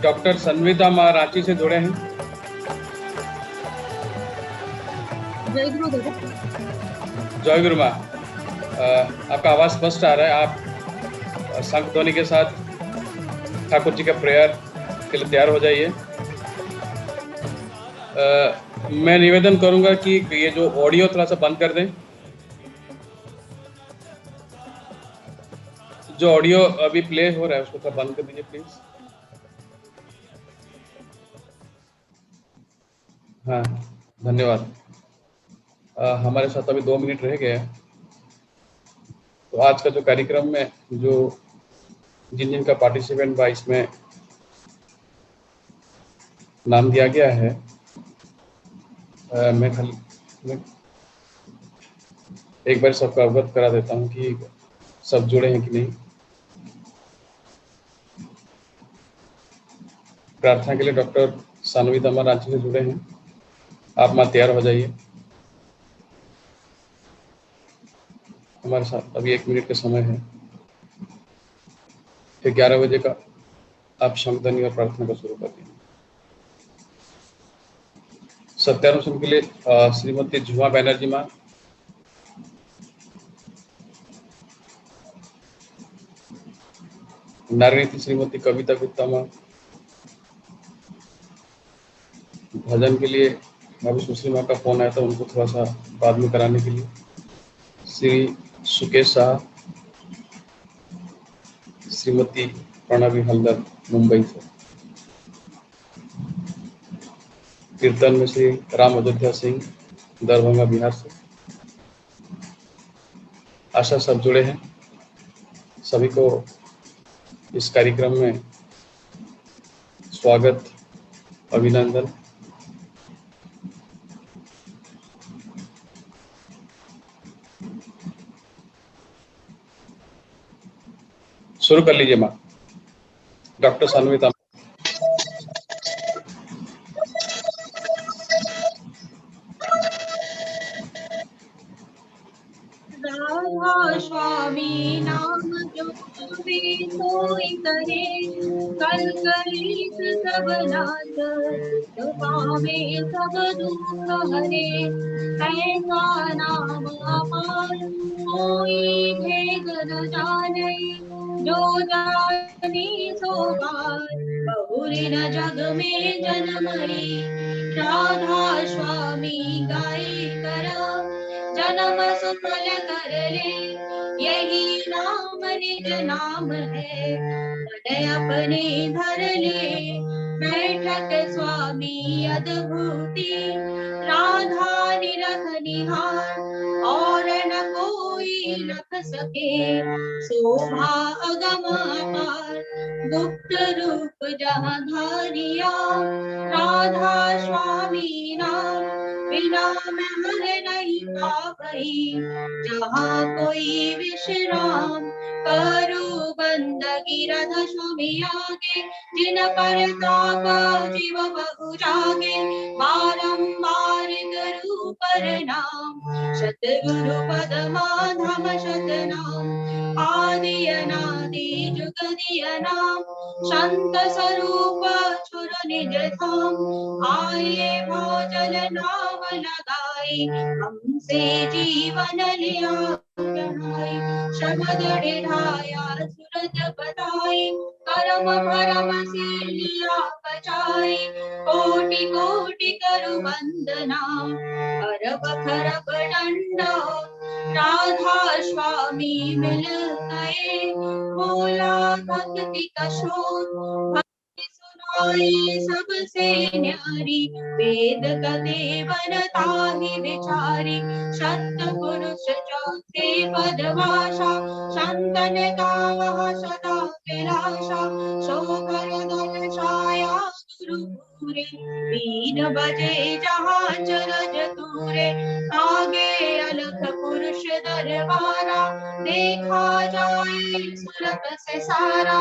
Doctor Savita माँ रांची से जुड़े हैं। जय गुरु दादा। जय गुरु माँ। आपका आवाज स्पष्ट आ रहा है। आप शंख ध्वनि के साथ ठाकुर जी का प्रेयर के लिए तैयार हो जाइए। मैं निवेदन करूंगा कि ये जो ऑडियो थोड़ा सा बंद कर दें। जो ऑडियो अभी प्ले हो रहा है उसको थोड़ा बंद कर दीजिए प्लीज। हाँ, धन्यवाद। हमारे साथ अभी 2 मिनट रह गए हैं। तो आज का जो कार्यक्रम में जो जिन जिन का पार्टिसिपेंट बा इसमें नाम दिया गया है, मैं एक बार सबको अवगत करा देता हूं कि सब जुड़े हैं कि नहीं। प्रार्थना के लिए डॉक्टर सानवी दमा रांची से जुड़े हैं। आप मां तैयार हो जाइए। हमारे साथ अभी 1 मिनट का समय है। फिर 11 बजे का आप शंखध्वनि और प्रार्थना को शुरू कर दीजिए। सत्यानुशन के लिए श्रीमती झुमा बैनर्जी मां, नारी नीति श्रीमती कविता गुप्ता मां, भजन के लिए अभी सुश्री मां का फोन आया था, उनको थोड़ा सा बाद में कराने के लिए श्री सुकेश शाह, श्रीमती प्रणवी हल्दर मुंबई से, कीर्तन में श्री राम अयोध्या सिंह दरभंगा बिहार से। आशा सब जुड़े हैं। सभी को इस कार्यक्रम में स्वागत, अभिनंदन। शुरू कर लीजिए माँ। डॉक्टर सानविता। राधा स्वामी नाम जो भी कोई करे, कल कलेश सब नाश पावे सब दुख हरे। ऐसा नाम अपार कोई भेद न जाने, जो जानी सो पार बहुरी न जग में जन्मरी। राधा स्वामी गाय करा जन्म सफल कर ले, यही नाम निज नाम है मन अपने धर ले। बैठक स्वामी अद्भुति राधा निरख निहार, और न कोई रख सके शोभा अगम अपार। गुप्त रूप जहाँ धारिया राधा स्वामी नाम, बिना महर नहीं पावई जहाँ कोई विश्राम। करो बंदगी राधा स्वामी आगे, जिन पर ताप जीव बहु जागे। बारंबार करू प्रणाम, सतगुरु पदमा धाम शतनाम। आदि अनादि जुगदि अनाम, शांत स्वरूप छुर निज धाम। आए भोजन नाम लगाई, हमसे जीवन लिया बढ़ाई। शब्द ढाया सूरज बताई, करम भरम से लिया बचाई। कोटि कोटि करु वंदना, अरब खरब दंडा। राधा स्वामी मिल गए, बोला भक्ति का शोर। भक्ति सुनाई सबसे न्यारी, वेद गते बनताहि विचारी। सत्य पुरुष चौथे पदभाषा, संतन गावः सदा विलासा। सो कर दल छाया गुरु दूरे, 3 बजे जहाँ चरज दूरे, आगे अलख पुरुष दरबारा, देखा जाए सुरत से सारा,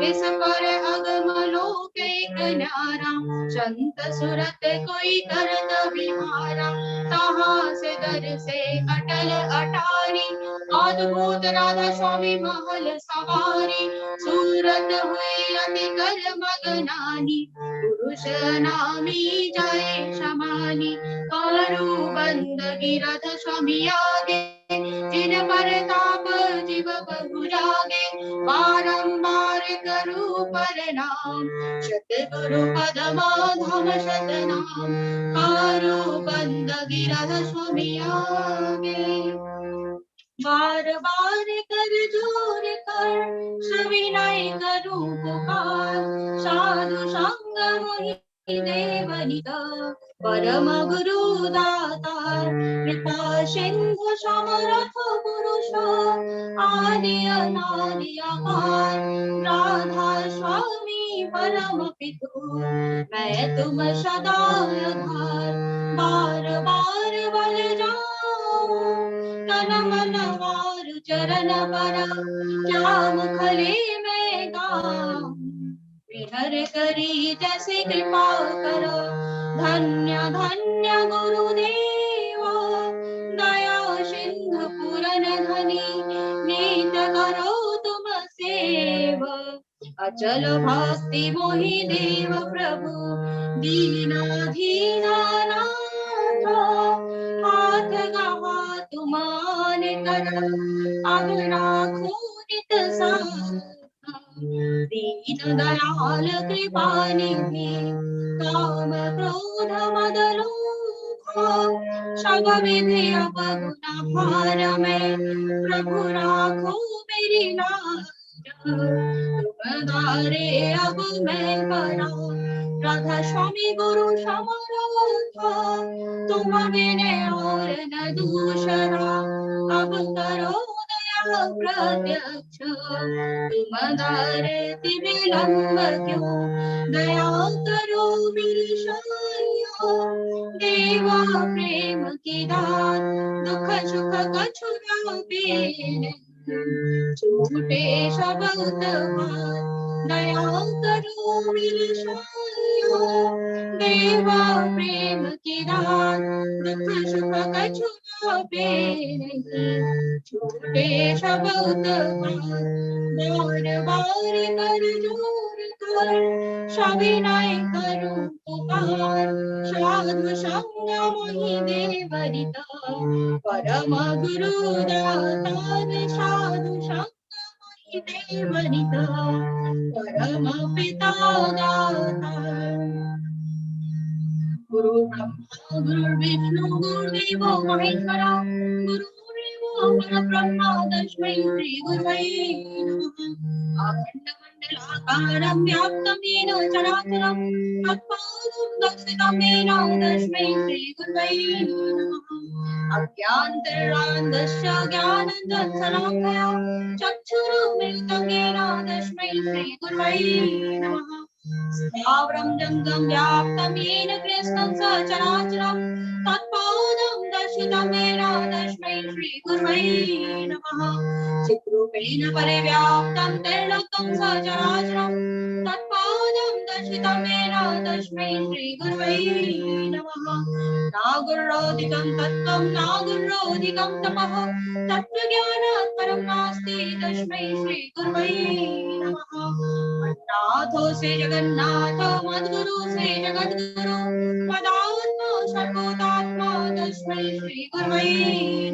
इस पर अगम लोक एक न्यारा, संत सुरत कोई करत विहारा, तहाँ से दर से अटल अटारी, अद्भुत राधा स्वामी महल सवारी, सूरत हुई अति कर मगनानी, पुरुष नामी जाए शमानी, करू बंदगी राधा स्वामी आगे, जिन पर ताप जीव बहु जागे, बारंबार करू प्रणाम, सतगुरु पदमा धाम शतनाम, करू बंदगी राधा स्वामी आगे, बार बार कर जोर कर सविनय करूं पुकार, साधु संग मोहि देवनिता, परम गुरु दातार, कृपा सिंधु समरथ पुरुष, आदि अनादि अपार, राधा स्वामी परम पितु, मैं तुम सदा आधार, बार बार बल जाऊं तन मन वार चरण पर, क्या मुखले में गाऊं, विहर करी जैसे कृपा करो, धन्य धन्य गुरुदेवा, दया सिंधु पूरन धनी, नीत करो तुम सेवा, अचल भक्ति मोहि देव प्रभु, दीनाधीना नाथ, हाथ गवा तुमान कर, अब राखो नित साथ, दीन दयाल कृपा निधि, काम क्रोध मद लोभ, सब विधि अवगुण भार में, प्रभु राखो मेरी लाज, तुम द्वारे अब मैं परा, राधा स्वामी गुरु समर्थ, तुम बिने और न दूसरा, अब करो दया प्रत्यक्ष, तुम दारति विलंब क्यों, दया करो विरशयो, देवा प्रेम की दात, दुख सुख कछु न बीने, छूटे शब्द हाथ, दया करो विरशयो, देवा प्रेम की दात, दुख सुख कछु न बीने, छूटे शब्द हाथ, बार बार कर जोर कर सविनय करूं पुकार, साधु संग मोहि देवरिता, परम गुरु दातार, साधु संग मोहि देवरिता, परम पिता दातार, गुरु ब्रह्मा गुरु विष्णु गुरुदेवो महेश्वरा, गुरुदेवो परब्रह्म तस्मै श्री गुरवे नमः, अखण्डमण्डलाकारं व्याप्तं येन चराचरं, तत्पादं दर्शितं येन तस्मै श्री गुरवे नमः, अज्ञानतिमिरान्धस्य ज्ञानाञ्जनशलाकया, चक्षुरुन्मीलितं येन तस्मै श्री गुरवे नमः, स्थावरं जङ्गम व्याप्तं येन कृष्णं सचराचरं, तत्पादं दर्शितं येन तस्मै श्री गुरवे नमः, चिद्रूपेण परिव्याप्तं त्रिलोकं सचराचरं, तत्पादं दर्शितं येन तस्मै श्री गुरवे नमः, नागुरोधिकं तत्त्वं नागुरोधिकं तपः, तत्त्वज्ञानात् परं नास्ति तस्मै श्री गुरवे नमः, नाथो से जगन्नाथ, मद्गुरु से जगद्गुरु, मदात्मा सर्वोदात्मा तस्मै श्री गुरवे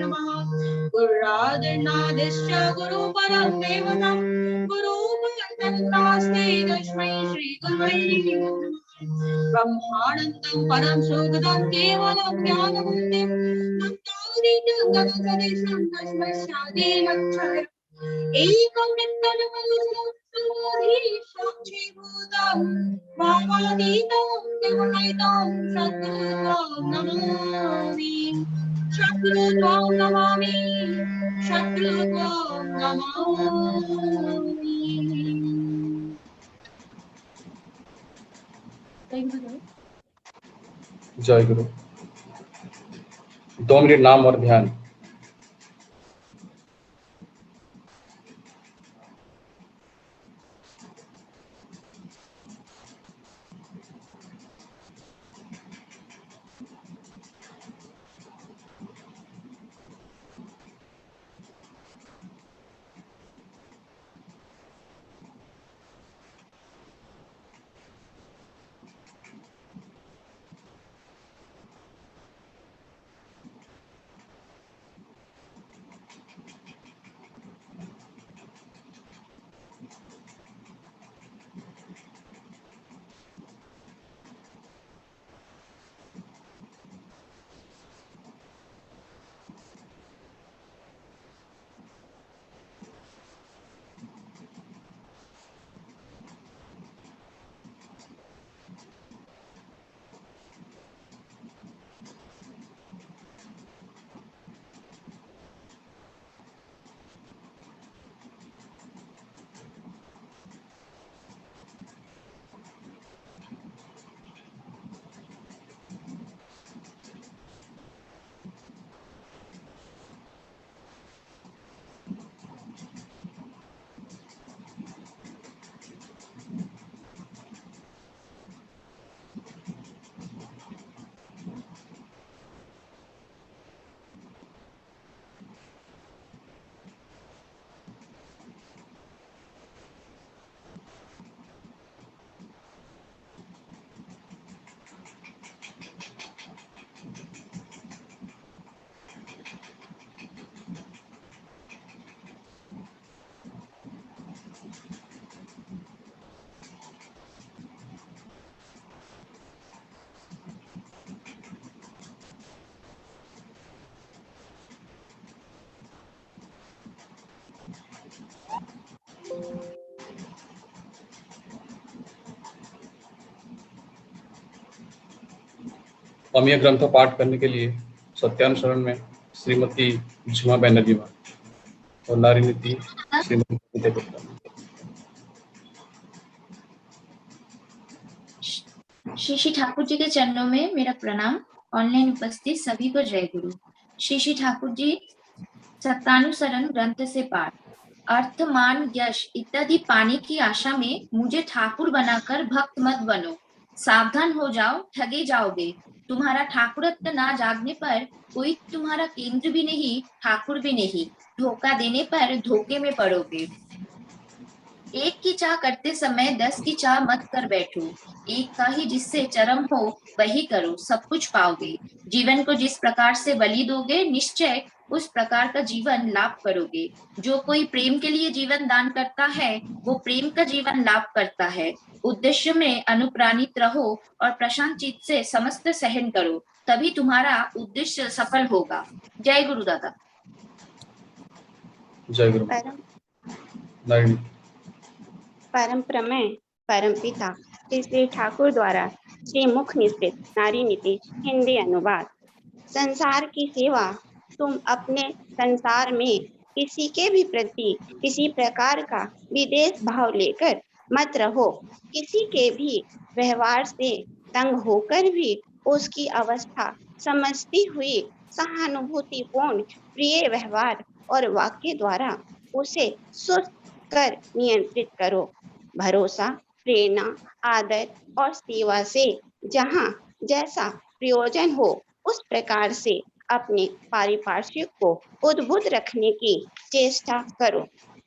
नमः, गुरुरादिर्नादिश्च गुरु परं देवतं, गुरु परं नास्ति तस्मै श्री गुरवे नमः, ब्रह्मानन्दं परं सुखदं केवलं ज्ञानमूर्तिं, मुक्तादितं गगनसदृशं तस्मै शान्तिरक्षय, एकं नित्यनिर्मलं साक्षीभूतं भावातीतं निर्मलितं सद्गुरुं नमामि, सद्गुरुं नमामि, सद्गुरुं नमामि। Thank you. जय गुरु। 2 मिनट नाम और ध्यान। अमीय ग्रंथ पाठ करने के लिए सत्यानुसरण में श्रीमती झुमा बनर्जी और नारी नीति श्रीमती कविता गुप्ता। श्री श्री ठाकुर जी के चरणों में मेरा प्रणाम। ऑनलाइन उपस्थित सभी को जय गुरु। श्री श्री ठाकुर जी सत्यानुसरण ग्रंथ से पाठ। अर्थ मान यश इत्यादि पाने की आशा में मुझे ठाकुर बनाकर भक्त मत बनो। सावधान हो जाओ, ठगे जाओगे। तुम्हारा ठाकुरत्व ना जागने पर कोई तुम्हारा केंद्र भी नहीं, ठाकुर भी नहीं। धोखा देने पर धोखे में पड़ोगे। एक की चाह करते समय 10 की चाह मत कर बैठो। एक का ही जिससे चरम हो वही करो, सब कुछ पाओगे। जीवन को जिस प्रकार से बलि दोगे, निश्चय उस प्रकार का जीवन लाभ करोगे। जो कोई प्रेम के लिए जीवन दान करता है, वो प्रेम का जीवन लाभ करता है। उद्देश्य में अनुप्राणित रहो और प्रशांत चित्त से समस्त सहन करो, तभी तुम्हारा उद्देश्य सफल होगा। जय गुरु दादा। जय गुरु। परम प्रमेय परम पिता श्री श्री ठाकुर द्वारा श्री मुख निश्चित नारी नीति हिंदी अनुवाद। संसार की सेवा। तुम अपने संसार में किसी के भी प्रति किसी प्रकार का विदेश भाव लेकर मत रहो। किसी के भी व्यवहार से तंग होकर भी उसकी अवस्था समझती हुई सहानुभूतिपूर्ण प्रिय व्यवहार और वाक्य द्वारा उसे सुस्त कर नियंत्रित करो। भरोसा, प्रेरणा, आदर और सेवा से जहाँ जैसा प्रयोजन हो उस प्रकार से अपने पारिपार्श्विक को उद्बुद्ध रखने की चेष्टा करो।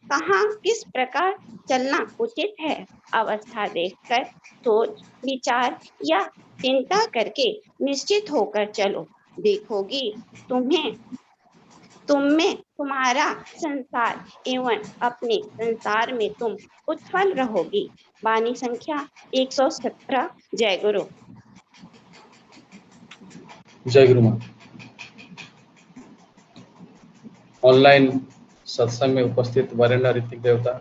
कहाँ किस प्रकार चलना उचित है, अवस्था देखकर सोच विचार या चिंता करके निश्चित होकर चलो। देखोगी तुम में तुम्हारा संसार एवं अपने संसार में तुम उत्फल रहोगी। वाणी संख्या 117। जय गुरु। जय गुरु माँ। ऑनलाइन सत्संग में उपस्थित वरेण्य ऋतिक देवता,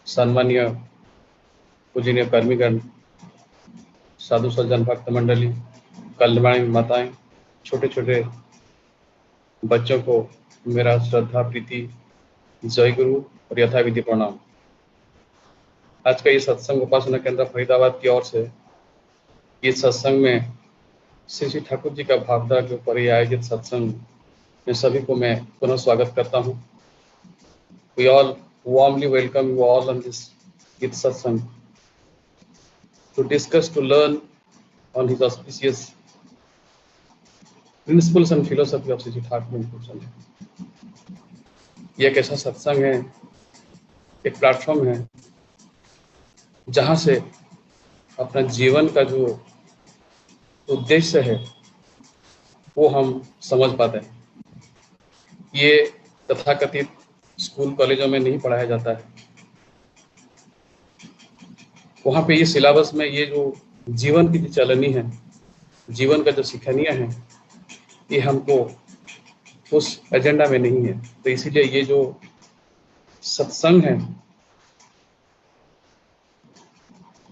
सम्मानीय पूजनीय कर्मीगण, साधु सज्जन भक्त मंडली, कल्याणी माताएं, छोटे छोटे बच्चों को मेरा श्रद्धा प्रीति जय गुरु और यथाविधि प्रणाम। आज का ये सत्संग उपासना केंद्र फरीदाबाद की ओर से इस सत्संग में श्री श्री ठाकुर जी का भावदा के ऊपर ये आयोजित सत्संग में सभी को मैं पुनः स्वागत करता हूँ। We all warmly welcome you all on this Git Satsang to discuss, to learn on his auspicious principles and philosophy of Sri Sri Thakur Ji. ये एक ऐसा सत्संग है, एक प्लेटफॉर्म है जहाँ से अपना जीवन का जो उद्देश्य है वो हम समझ पाते हैं। ये तथाकथित स्कूल कॉलेजों में नहीं पढ़ाया जाता है। वहाँ पे ये सिलेबस में ये जो जीवन की जो चलनी है, जीवन का जो सिखानियाँ हैं, ये हमको उस एजेंडा में नहीं है। तो इसीलिए ये जो सत्संग है,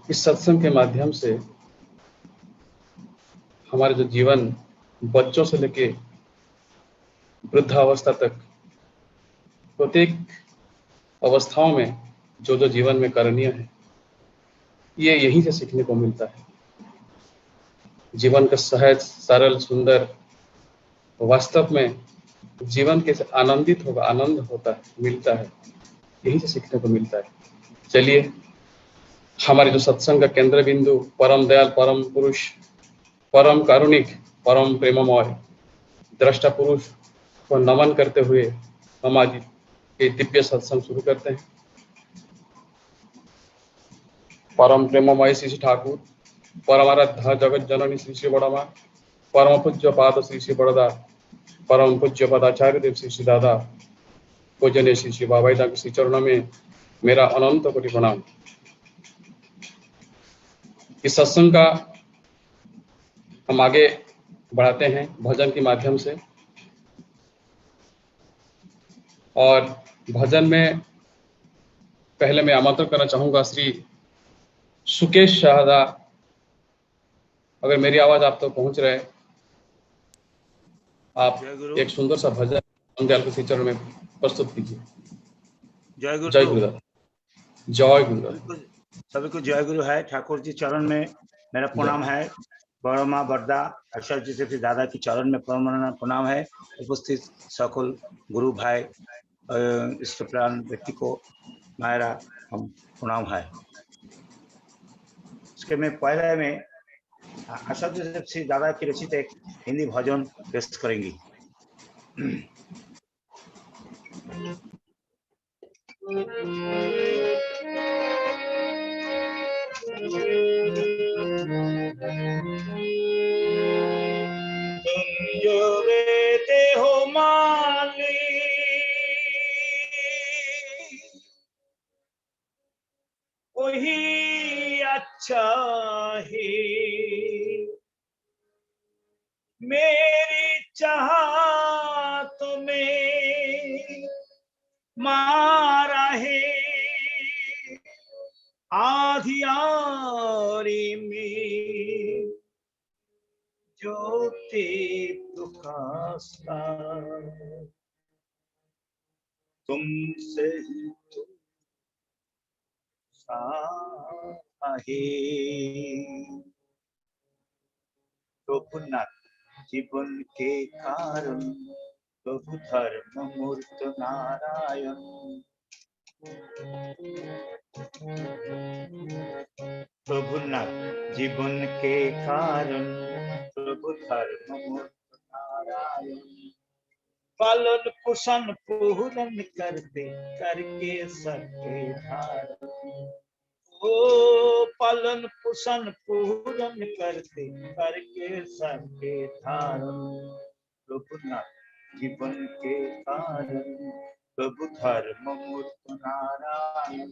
इस सत्संग के माध्यम से हमारे जो जीवन बच्चों से लेके वृद्धावस्था तक प्रत्येक अवस्थाओं में जो जो जीवन में करणीय है, ये यहीं से सीखने को मिलता है। जीवन का सहज, सरल, सुंदर, वास्तव में जीवन कैसे आनंदित होगा, आनंद होता है, मिलता है, यहीं से सीखने को मिलता है। चलिए, हमारे जो सत्संग का केंद्र बिंदु परम दयाल, परम पुरुष, परम कारुणिक, परम प्रेममय दृष्टा पुरुष को नमन करते हुए हम आज ये दिव्य सत्संग शुरू करते हैं। परम प्रेममय श्री श्री ठाकुर, परमाराध्य जगत जननी श्री श्री बड़मा, परम पूज्य पाद श्री श्री बड़दा, परम पूज्य पदाचार्य देव श्री श्री दादा, पूजनीय श्री श्री बाबाईदा के श्री चरणों में मेरा अनंत कोटि प्रणाम। इस सत्संग का हम आगे बढ़ाते हैं भजन के माध्यम से, और भजन में पहले मैं आमंत्रण करना चाहूंगा श्री सुकेश शाहदा। अगर मेरी आवाज आप तक पहुंच रहे, आप एक सुंदर सा भजन दयाल के श्री चरण में प्रस्तुत कीजिए। जय गुरु। जय गुरुदेव। जय गुरुदेव। सभी को जय गुरु है। ठाकुर जी चरण में मेरा प्रणाम है। बड़मा बरदा अक्षर जी से दादा की चरण में प्रणाम है। उपस्थित सकल गुरु भाई इष्ट प्राण व्यक्ति को मेरा हम प्रणाम है। इसके में पहले में आशा जी से दादा की रचित एक हिंदी भजन पेश करेंगी। तुम जो रहते हो माली, वही अच्छा है। मेरी चाहत में मारा है, आधियारी में ज्योति प्रकाशा। तुमसे ही तो है प्रभुनाथ जीवन के कारण, प्रभु धर्म मूर्त नारायण। प्रभुनाथ जीवन के कारण, प्रभु धर्म मूर्त नारायण। पालन पोषण पूरन करते करके सबके धारण। ओ पालन पोषण पूरन करते करके सबके धारण। प्रभुनाथ जीवन के कारण, प्रभु धर्म मूर्त नारायण।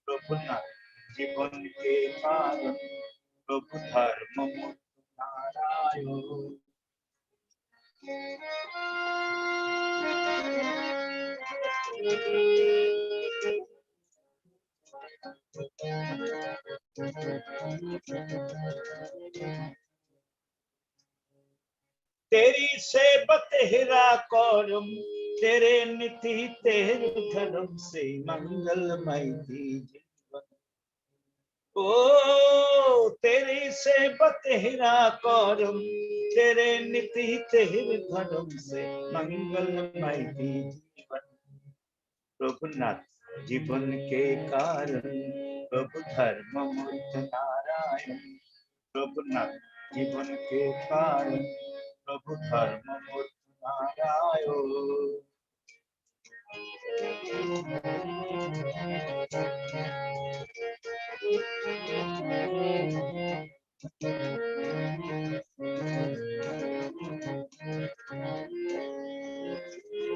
प्रभुनाथ जीवन के कारण, प्रभु धर्म मूर्त नारायण। तेरी सेवत हेरा करम, तेरे निधि तेरे धर्म से मंगलमय जीवन। ओ तेरी सेवा तेरा करम, तेरे नीति तेरे धर्म से मंगलमय जीवन। प्रभुनाथ जीवन के कारण, प्रभु धर्म मूर्त नारायण। प्रभुनाथ जीवन के कारण, प्रभु धर्म मूर्त नारायण।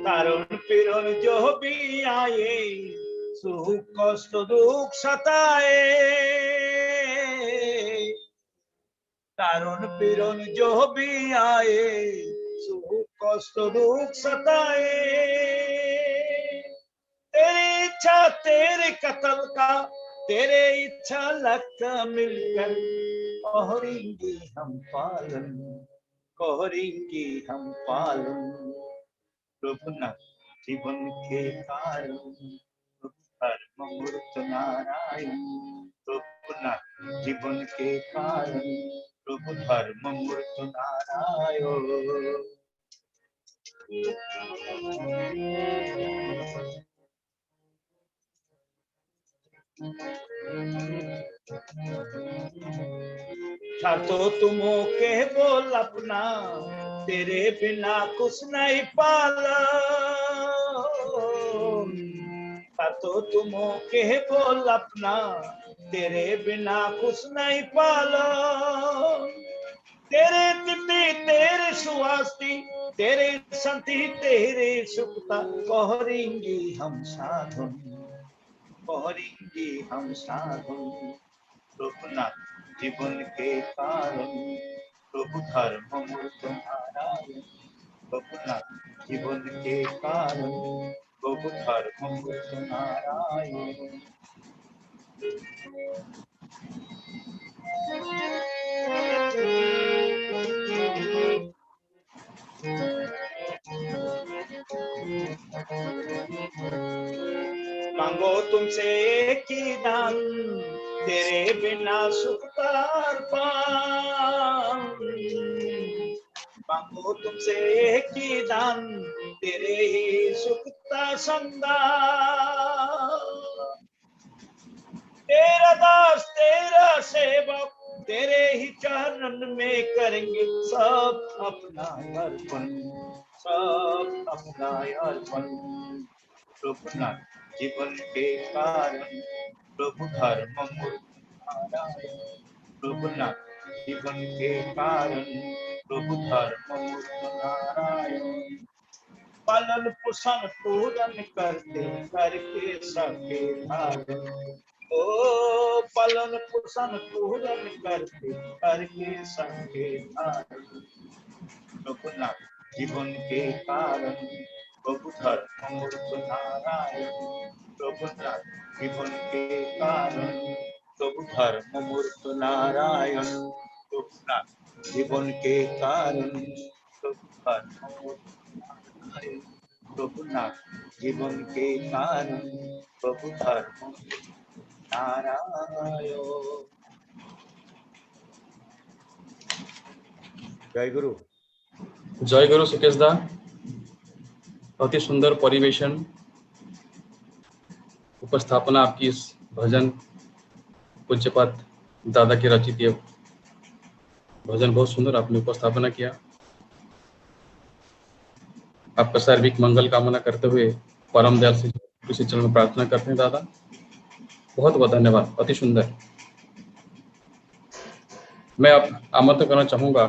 तारुण पीड़न जो भी आए, सुख कष्ट दुख सताए। तारुण पीड़न जो भी आए, सुख कष्ट दुख सताए। तेरी इच्छा तेरे कत्ल का, तेरे इच्छा लक मिलकर करेंगे हम पालन, करेंगे हम पालन। प्रभुनाथ जीवन के कारण, धर्म मूर्त नारायण। प्रभुनाथ जीवन के कारण, प्रभु धर्म मूर्त नारायण। तो तुम के बोल अपना, तेरे बिना कुछ नहीं पाला। तो तुम के बोल अपना, तेरे बिना कुछ नहीं पाला। तेरे तिथि तेरे सुवास्ती, तेरे संति तेरे सुखता, करेंगे हम साधन, करेंगे हम साधन। प्रभुनाथ जीवन के कारण, प्रभु धर्म मूर्त नारायण। प्रभुनाथ जीवन के कारण, प्रभु धर्म मूर्त नारायण। मांगो तुमसे एक ही दान, तेरे बिना सुख का पान। मांगो तुमसे एक ही दान, तेरे ही सुख का संदान। तेरा दास तेरा सेवक, तेरे ही चरण में करेंगे सब अपना अर्पण, सब अपना अर्पण। प्रभुनाथ जीवन के कारण, प्रभु धर्म मूर्त नारायण। प्रभुनाथ जीवन के कारण, प्रभु धर्म मूर्त नारायण। पालन पोषण पूरन करते करके सबके धारण। ओ पालन पोषण पूरन करते करके सबके धारण। प्रभुनाथ जीवन के कारण, प्रभु धर्म मूर्त नारायण। प्रभुनाथ जीवन के कारण, प्रभु धर्म मूर्त नारायण। प्रभुनाथ जीवन के कारण, प्रभु धर्म मूर्त नारायण। प्रभुनाथ जीवन के कारण, प्रभु धर्म नारायण। जय गुरु। जय गुरु सुकेश दा, अति सुंदर परिवेशन, उपस्थापना आपकी इस भजन पूज्यपाद दादा की रचित ये भजन बहुत सुंदर आपने उपस्थापना किया। आपका शारीरिक मंगल कामना करते हुए परम दयाल से किसी चरण में प्रार्थना करते हैं दादा। बहुत बहुत धन्यवाद, अति सुंदर। मैं अब आमंत्रण करना चाहूंगा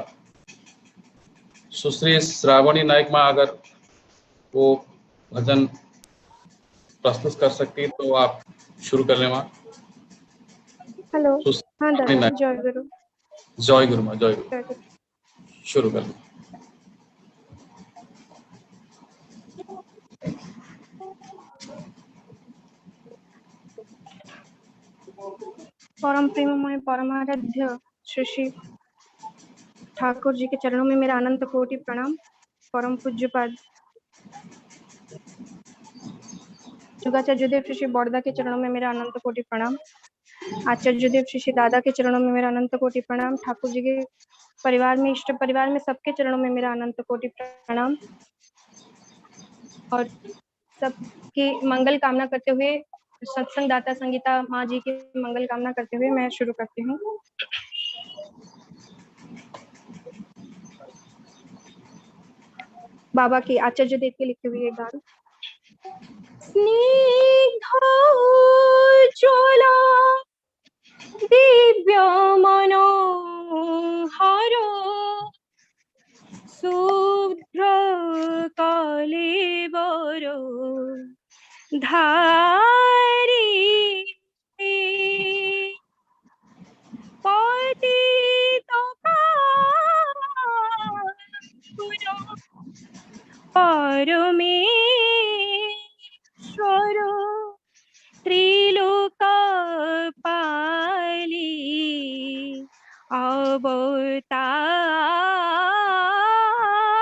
सुश्री श्रावणी नायक माँ, अगर वो भजन प्रस्तुत कर सकती है तो आप शुरू कर लें माँ। हेलो, हाँ दादा, जय गुरु। जय गुरु माँ, जय गुरु। शुरू कर लें। परम प्रेममय परमाराध्य श्री श्री ठाकुर जी के चरणों में मेरा अनंत कोटि प्रणाम। परम पूज्यपाद जुगाचार्य श्री श्री बड़दा के चरणों में मेरा अनंत कोटि प्रणाम। आचार्य देव श्री श्री दादा के चरणों में मेरा अनंत कोटि प्रणाम। ठाकुर जी के परिवार में, इष्ट परिवार में सबके चरणों में मेरा अनंत कोटि प्रणाम। और सबकी मंगल कामना करते हुए, सत्संग दाता संगीता माँ जी की मंगल कामना करते हुए मैं शुरू करती हूँ। बाबा की आचार्य देव के लिखी हुई एक गान। स्निग्धोज्ज्वला दिव्य मनोहर शुभ्र कलेवर धारी पतित परमेश्वर त्रिलोकपाली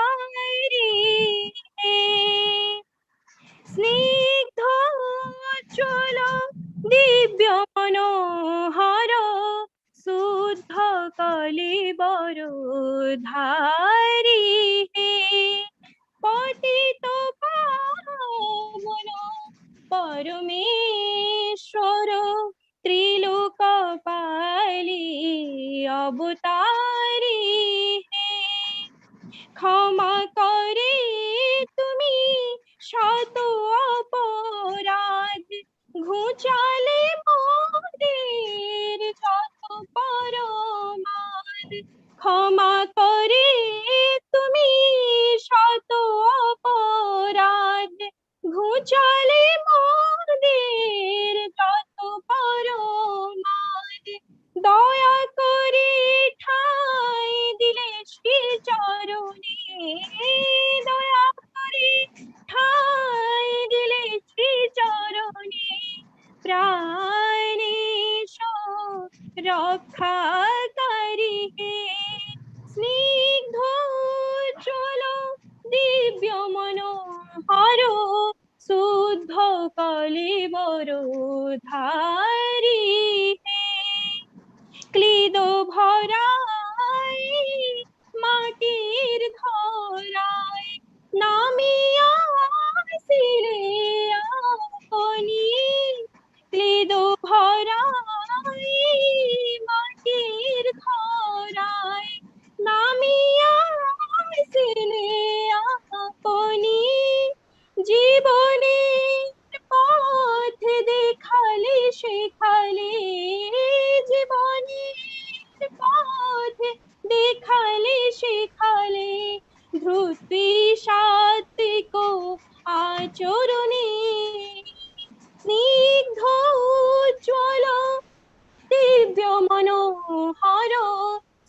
अवतारी स्निग्धोज्ज्वल दिव्य मनोहर शुद्ध कलेवर धारी पतित पावन परमेश्वर त्रिलोकपाली अवतारी क्षमा करे তুমি শত অপরাধ ঘুচালে মোদের যত পরমাদ ক্ষমা করে তুমি শত অপরাধ ঘুচালে মোদের যত পরমাদ দয়া করে ঠাই দিলে শ্রী চরণে দয়া করে ঠাই দিলে শ্রী চরণে প্রাণেশ রক্ষাকারী হে স্নিগ্ধোজ্জ্বল দিব্য মনোহর শুদ্ধ কলেবর ধারি হে ক্লিদ ভরাই মাটির ধরায় নামিয়া আসিলে আপনি ক্লিদ ভরাই মাটির ধরায় নামিয়া আসিলে আপনি জীবনের পথ দেখালে শেখালে জীবনের পথ দেখালে শেখালে ধৃতি সাত্বিক আচরণে স্নিগ্ধোজ্জ্বল দিব্য মনোহর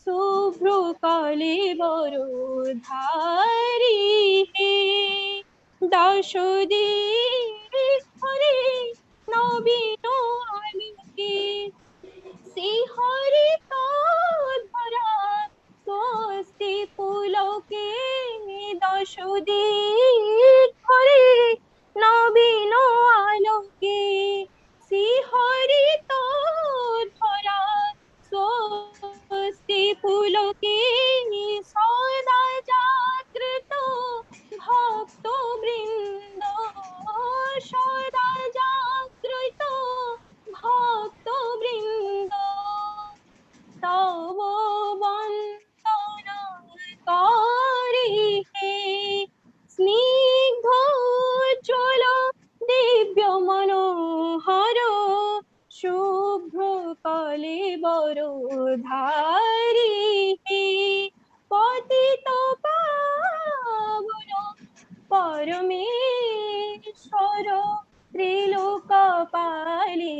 শুভ্র কলেবর ধারি হে দশদিক হরে নবীন আলোকে শ্রীহরিত ধরা স্বস্তি পুলকে দশদিক হরে নবীন আলোকে শ্রীহরিত ধরা স্বস্তি পুলকে সদা জাগ্রত ভক্ত বৃন্দ সদা জাগ্রত ভক্ত বৃন্দ তব বন্দনা করি হে স্নিগ্ধোজ্জ্বল দিব্য মনোহর শুভ্র কলেবর ধারি হে পতিত পাবন পরমেশ্বর ত্রিলোকপালি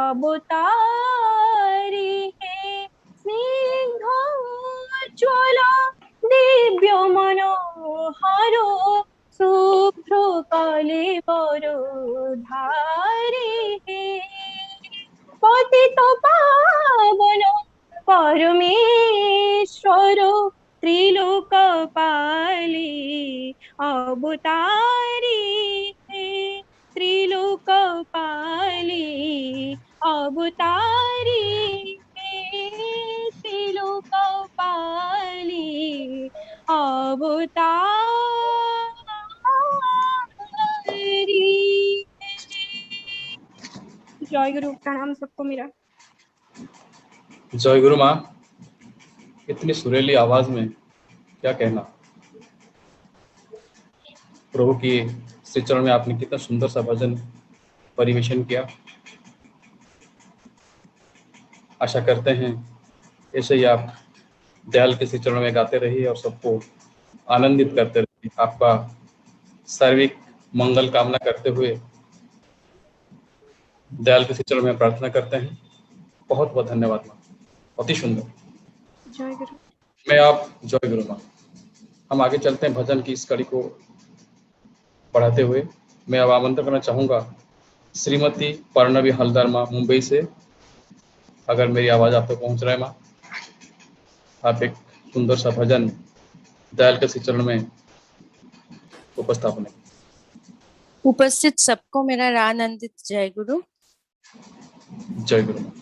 অবতারি হে স্নিগ্ধোজ্জ্বল দিব্য মনোহর শুভ্র কলেবর ধারি হে পতিত পাবন পরমেশ্বর ত্রিলোকপালি অবতারি হে ত্রিলোকপালি अवतारी में त्रिलोक पाली अवतारी। जय गुरु। प्रणाम सबको मेरा। जय गुरु माँ। इतनी सुरीली आवाज में क्या कहना। प्रभु की श्री चरण में आपने कितना सुंदर सा भजन परिवेशन किया। आशा करते हैं ऐसे ही आप दयाल के श्री चरण में गाते रहिए और सबको आनंदित करते रहिए। आपका शारीरिक मंगल कामना करते हुए दयाल के श्री चरण में प्रार्थना करते हैं। बहुत बहुत धन्यवाद माँ, अति सुंदर। जय गुरु। मैं आप जय गुरु माँ। हम आगे चलते हैं भजन की इस कड़ी को बढ़ाते हुए। मैं अब आमंत्रण करना चाहूंगा श्रीमती पर्णवी हलदर माँ मुंबई से। अगर मेरी आवाज आप तक पहुंच रहा है माँ, आप एक सुंदर सा भजन दयाल के श्री चरण में उपस्थापन है। उपस्थित सबको मेरा रानंदित जय गुरु। जय गुरु माँ।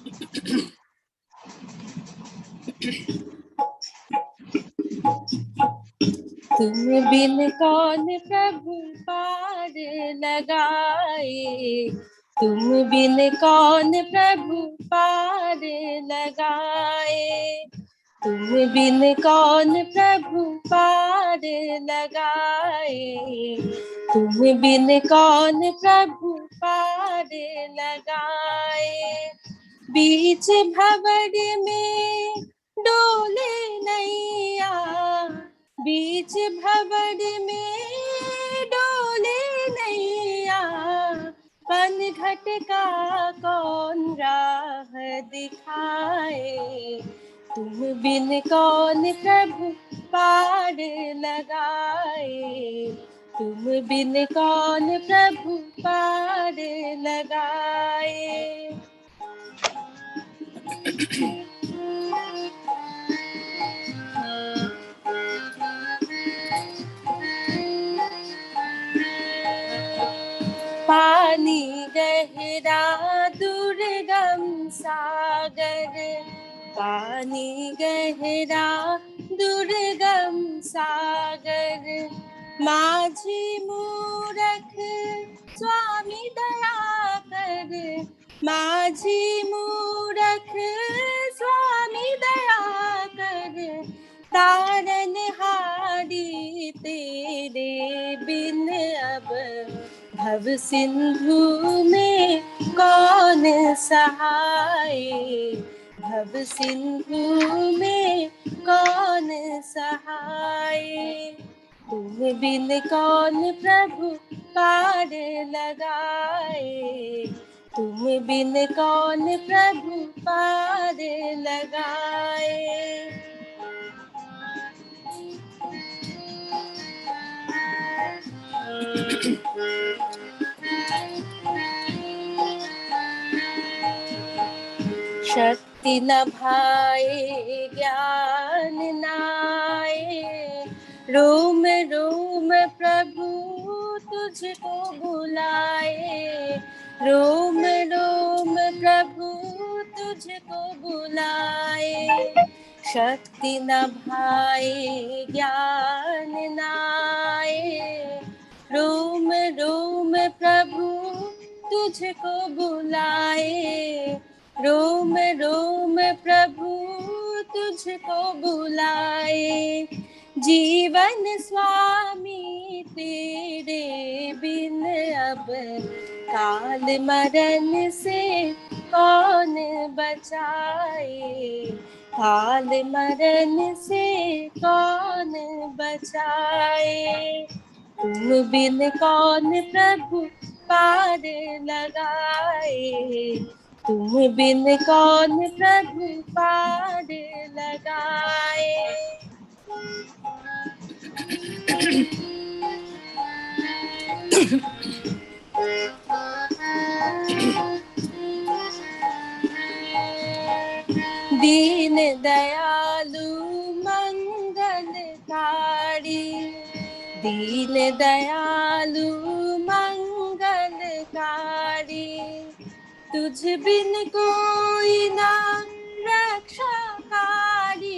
तुम बिन कौन प्रभु पार लगाए, तुम बिन कौन प्रभु पार लगाए, तुम बिन कौन प्रभु पार लगाए, तुम बिन कौन प्रभु पार लगाए। बीच भंवर में डोले नैया, बीच भंवर में डोले नैया, पन घट का कौन राह दिखाए, तुम बिन कौन प्रभु पार लगाए, तुम बिन कौन प्रभु पार लगाए। पानी गहरा दुर्गम सागर, पानी गहरा दुर्गम सागर, माझी मूरख स्वामी दया कर, माझी मूरख स्वामी दया कर, तारन हारी तेरे बिन अब भव सिंधु में कौन सहाय, भव सिंधु में कौन सहाय, तुम बिन कौन प्रभु पार लगाए, तुम बिन कौन प्रभु पार लगाए। शक्ति न भाए ज्ञान नाए, रोम रोम प्रभु तुझको बुलाए, रोम रोम प्रभु तुझको बुलाए। शक्ति न भाए ज्ञान नाए, रोम रोम प्रभु तुझको बुलाए, रोम रोम प्रभु तुझको बुलाए। जीवन स्वामी तेरे बिन अब काल मरण से कौन बचाए, काल मरण से कौन बचाए, तुम बिन कौन प्रभु पार लगाए, तुम बिन कौन प्रभु पार लगाए। दीन दयालु मंगलकारी, दीन दयालु मंगलकारी, तुझ तुझ बिन कोई ना रक्षाकारी,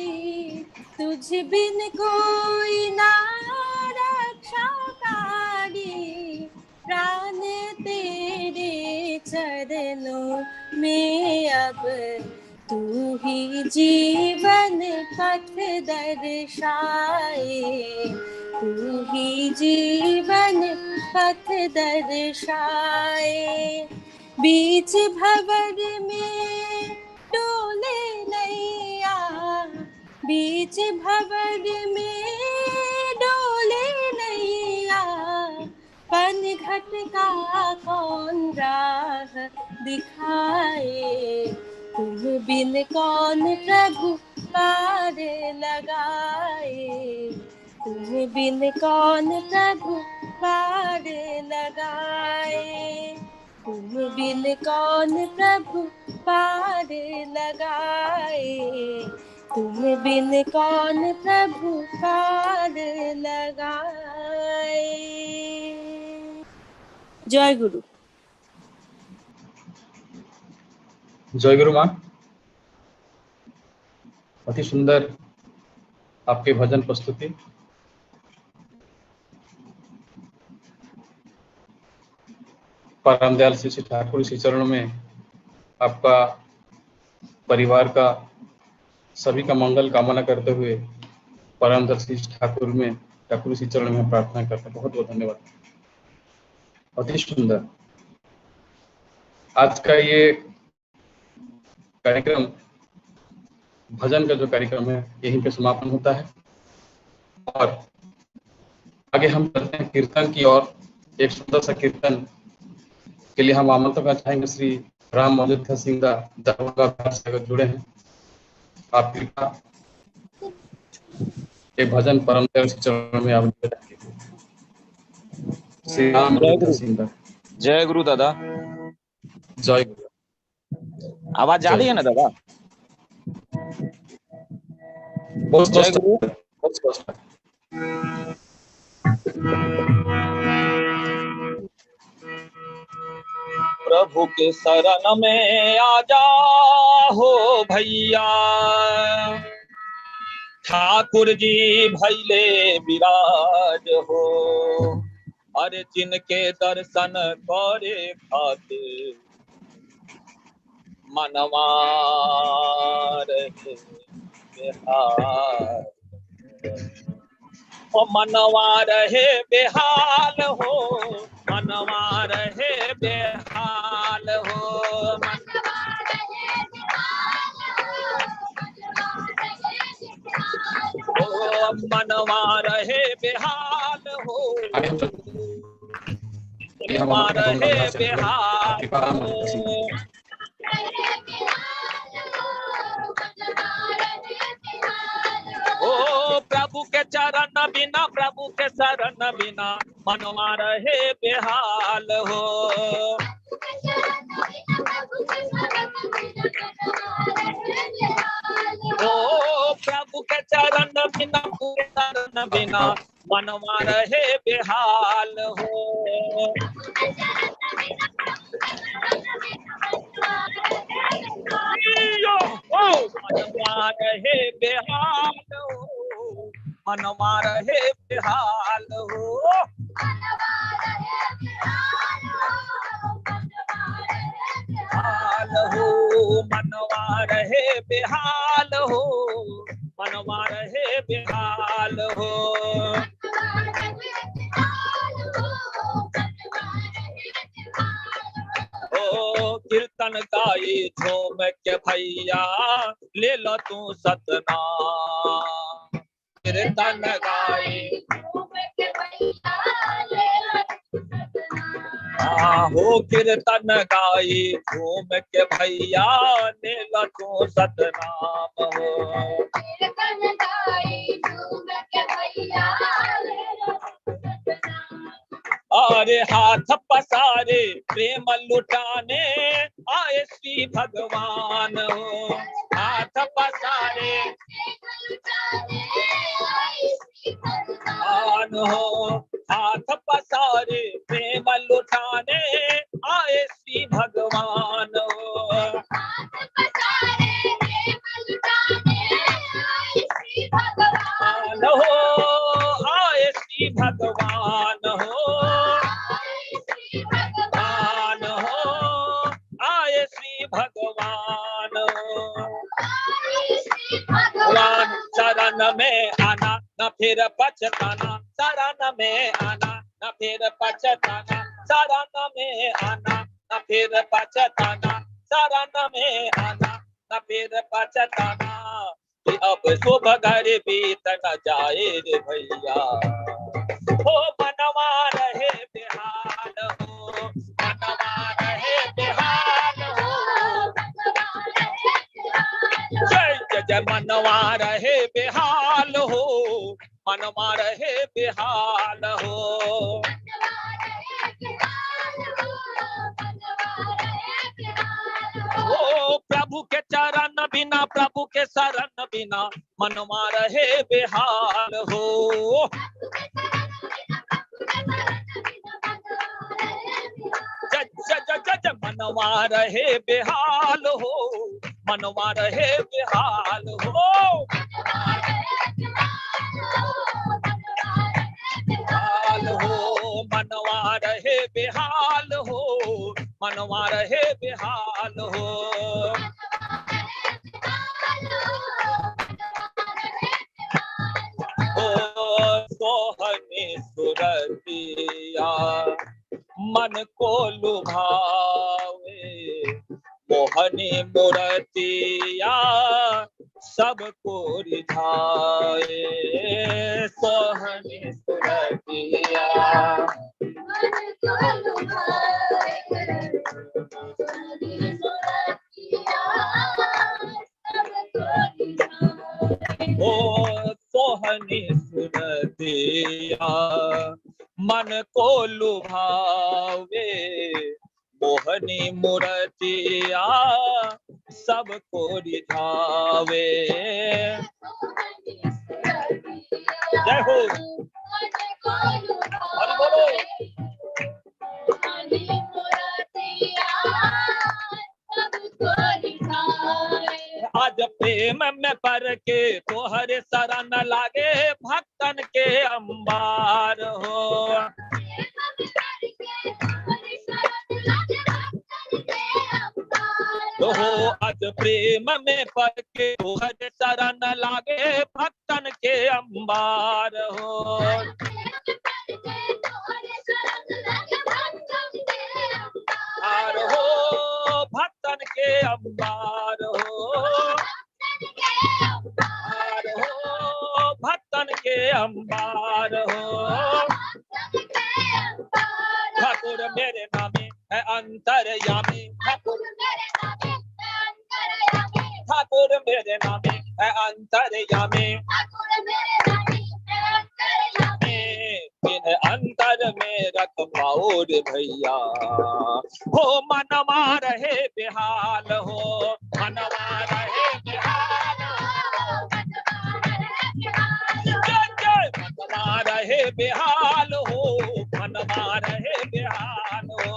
तुझ बिन कोई ना रक्षाकारी, प्राण तेरे चरणों में अब तू ही जीवन पथ दर्शाए, तू ही जीवन पथ दर्शाए। बीच भंवर में डोले नैया, बीच भंवर में डोले नैया, पनघट का कौन राह दिखाए, तुम बिन कौन प्रभु पार लगाए, तुम बिन कौन प्रभु पार लगाए, तुम बिन कौन प्रभु पार लगाए, तुम बिन कौन प्रभु पार लगाए। जय गुरु। जय गुरु माँ। अति सुंदर आपके भजन प्रस्तुति। परम दयाल श्री ठाकुर श्री चरणों में आपका परिवार का सभी का मंगल कामना करते हुए परम दयाल श्री ठाकुर श्री चरण में प्रार्थना करते हैं। बहुत बहुत धन्यवाद। अति सुंदर। आज का ये कार्यक्रम, भजन का जो कार्यक्रम है, यहीं पे समापन होता है और आगे हम चलते हैं कीर्तन की ओर। एक सुंदर सा कीर्तन के लिए हम आमंत्रण करना चाहेंगे श्री राम अयोध्या सिंह दरभंगा से अगर जुड़े हैं, आप कृपया एक भजन परम दयाल श्री चरण में आप श्री राम अयोध्या सिंह। जय गुरु दादा। जय गुरु। आवाज जा रही है ना दादा? जय गुरु। बहुत स्पष्ट है। प्रभु के शरण में आ जा हो भैया, ठाकुर जी भैले विराज हो। अरे जिनके दर्शन करे खातिर मनवा रहे बेहाल, ओ मनवा रहे बेहाल हो, मनवा रहे बेहाल हो, मनवा रहे बेहाल हो, मनवा रहे बेहाल हो। ओ प्रभु के चरण बिना, प्रभु के शरण बिना मनवा रहे बेहाल हो। ओ प्रभु के चरण बिना, शरण बिना मनवा रहे बेहाल हो। मनवा रहे बेहाल हो, मनवा रहे बेहाल हो, हाल हो, मनवा रहे बेहाल हो, मनवा रहे बेहाल हो। ओ कीर्तन गाई झूम के भैया, ले लो तू सतनाम। कीर्तन गाई झूम के भैया, ले लो तू सतनाम। हो कीर्तन गाई झूम के भैया, ले लो तू सतनाम हो। कीर्तन गाई झूम के भैया, ले लो तू सतनाम। अरे हाथ पसारे प्रेम लुटाने आए श्री भगवान हो। हाथ पसारे भगवान हो, हाथ पसारे प्रेम लुटाने आए श्री भगवान हो। में आना, न फिर पछताना, शरण में आना, न फिर पछताना, शरण में आना, न फिर पछताना, शरण में आना, न फिर पछताना। कि अब शुभ घर बीत न जाए रे भैया, हो मनवा रहे बेहाल हो, मनवा रहे बेहाल हो, जय जय जय मनवा रहे बेहाल हो, मनवा रहे बेहाल हो। ओ प्रभु के चरण बिना, प्रभु के शरण बिना, मनवा रहे बेहाल हो। जय जय जय जय मनवा रहे बेहाल हो, मनवा रहे बेहाल हो। बेहाल हो, मनवा रहे बेहाल हो, मनवा रहे बेहाल हो। ओ सोहनी सुरतिया मन को लुभावे, मोहनी मूर्तिया सबको रिझाए। सोहनी सुरतिया मन को लुभावे, ओ सोहनी सुरतिया मन को लुभावे, मोहनी मूर्तिया सबको रिझावे। जय हो, हरि बोलो। आज प्रेम में पर के तोहर शरण लागे, भक्तन के अंबार हो। हो आज प्रेम में पर के तोहर शरण लागे, भक्तन के अंबार हो। आर हो भक्तन के अंबार हो, आर हो भक्तन के अंबार हो। ठाकुर मेरे नामे है अंतर्यामी, ठाकुर मेरे नामे है अंतर्यामी, ठाकुर मेरे नामे है अंतर्यामी, ठाकुर मेरे नामे है अंतर्यामी। इन्हें अंतर में रख पाओ रे भैया, हो मनवा रहे बेहाल हो, मनवा रहे बेहाल हो, जय जय मनवा रहे बेहाल हो, मनवा रहे बेहाल हो।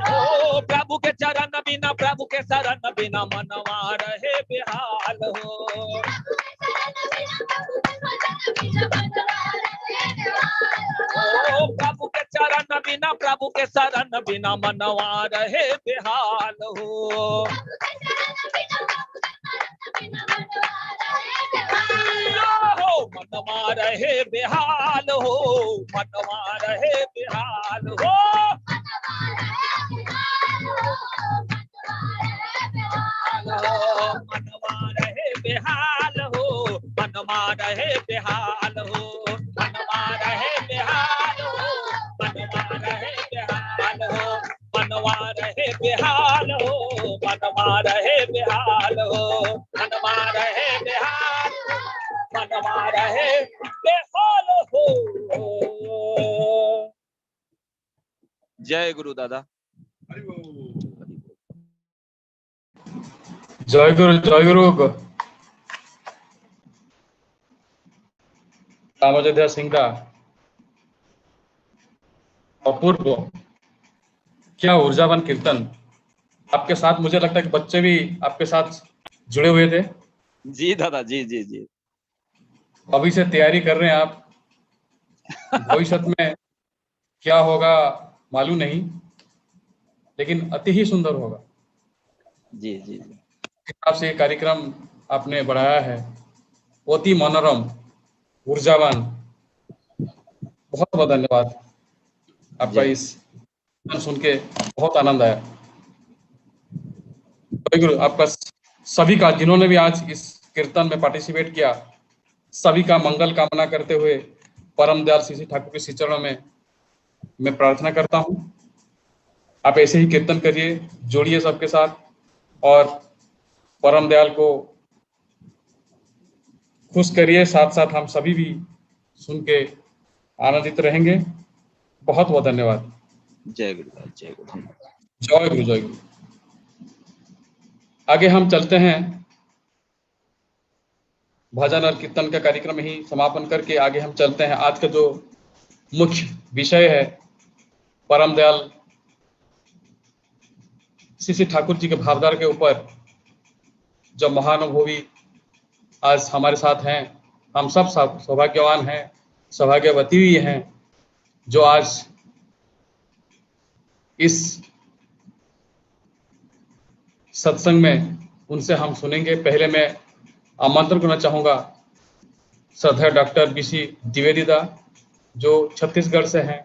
ओ प्रभु के चरण बिना, प्रभु के शरण बिना, मनवा रहे बेहाल हो। ओ प्रभु के चरण बिना, प्रभु के शरण बिना, मनवा रहे बेहाल हो। मनवा रहे बेहाल हो, मनवा रहे बेहाल हो। मनवा रहे बेहाल हो, मनवा रहे बेहाल हो, मनवा रहे बेहाल हो, मनवा रहे बेहाल हो, मनवा रहे बेहाल हो, मनवा रहे बेहाल हो, मनवा रहे बेहाल, मनवा रहे बेहाल हो। जय गुरु दादा। जय गुरु, जय गुरु। रामाजोध्या सिंह का अपूर्व, क्या ऊर्जावान कीर्तन। आपके साथ मुझे लगता है कि बच्चे भी आपके साथ जुड़े हुए थे। जी दादा, जी जी जी। अभी से तैयारी कर रहे हैं आप, भविष्य में क्या होगा मालूम नहीं, लेकिन अति ही सुंदर होगा। जी जी जी। हिसाब से ये कार्यक्रम आपने बढ़ाया है, अति मनोरम, ऊर्जावान। बहुत बहुत धन्यवाद आपका। जय इस सुन के बहुत आनंद आया। गुरु आपका सभी का, जिन्होंने भी आज इस कीर्तन में पार्टिसिपेट किया, सभी का मंगल कामना करते हुए परम दयाल श्री ठाकुर के श्री चरणों में मैं प्रार्थना करता हूं। आप ऐसे ही कीर्तन करिए, जोड़िए सबके साथ, और परम दयाल को खुश करिए। साथ साथ हम सभी भी सुन के आनंदित रहेंगे। बहुत बहुत धन्यवाद। जय गुरुदेव, जय गुरु। जय गुरु, जय गुरु। आगे हम चलते हैं, भजन और कीर्तन का कार्यक्रम ही समापन करके आगे हम चलते हैं। आज का जो मुख्य विषय है, परम दयाल श्री ठाकुर जी के भावधार के ऊपर जो महानुभवी आज हमारे साथ हैं। हम सब सौभाग्यवान हैं, सौभाग्यवती भी हैं, जो आज इस सत्संग में उनसे हम सुनेंगे। पहले मैं आमंत्रण करना चाहूंगा श्रद्धेय डॉक्टर बीसी द्विवेदी दा, जो छत्तीसगढ़ से हैं,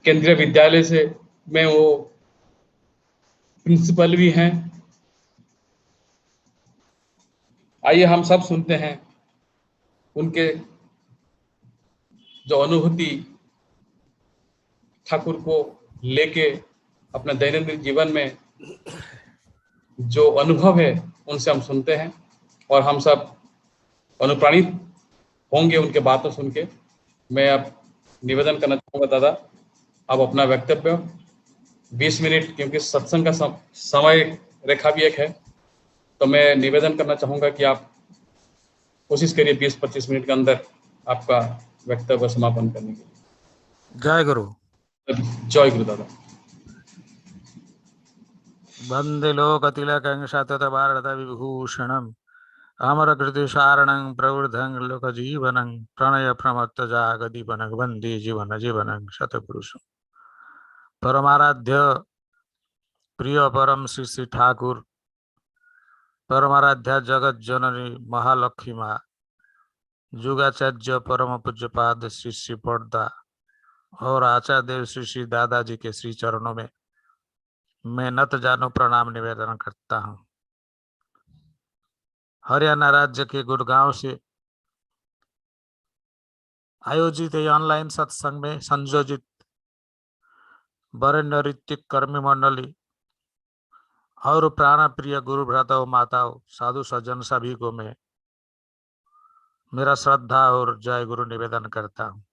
केंद्रीय विद्यालय से में वो प्रिंसिपल भी हैं। आइए हम सब सुनते हैं उनके जो अनुभूति ठाकुर को लेके अपने दैनंदिन जीवन में जो अनुभव है, उनसे हम सुनते हैं और हम सब अनुप्राणित होंगे उनके बातों सुन के। मैं अब निवेदन करना चाहूंगा, दादा आप अपना वक्तव्य 20 मिनट, क्योंकि सत्संग का समय रेखा भी एक है, तो मैं निवेदन करना चाहूंगा कि आप कोशिश करिए 20-25 मिनट के अंदर आपका वक्तव्य समापन करने के लिए। जय गुरु। जय गुरु दादा। वंदे लोकतिलकं शतत भारत विभूषणम् अमरकृति सारणं प्रवृद्धं लोकजीवनं प्रणय प्रमत्त जागदीपनं वंदे जीवन जीवनं शतपुरुषं। परमाराध्य प्रिय परम श्री श्री ठाकुर, परमाराध्या जगत जननी महालक्ष्मी माँ, जुगाचार्य परम पूज्यपाद श्री श्री पर्दा और आचार्य देव श्री श्री दादाजी के श्री चरणों में मैं नत जानो प्रणाम निवेदन करता हूँ। हरियाणा राज्य के गुड़गांव से आयोजित ऑनलाइन सत्संग में संयोजित वरेण्य ऋतिक कर्मी मंडली और प्राण प्रिय गुरु भ्राताओं, माताओं, साधु सज्जन सभी को मैं मेरा श्रद्धा और जय गुरु निवेदन करता हूँ।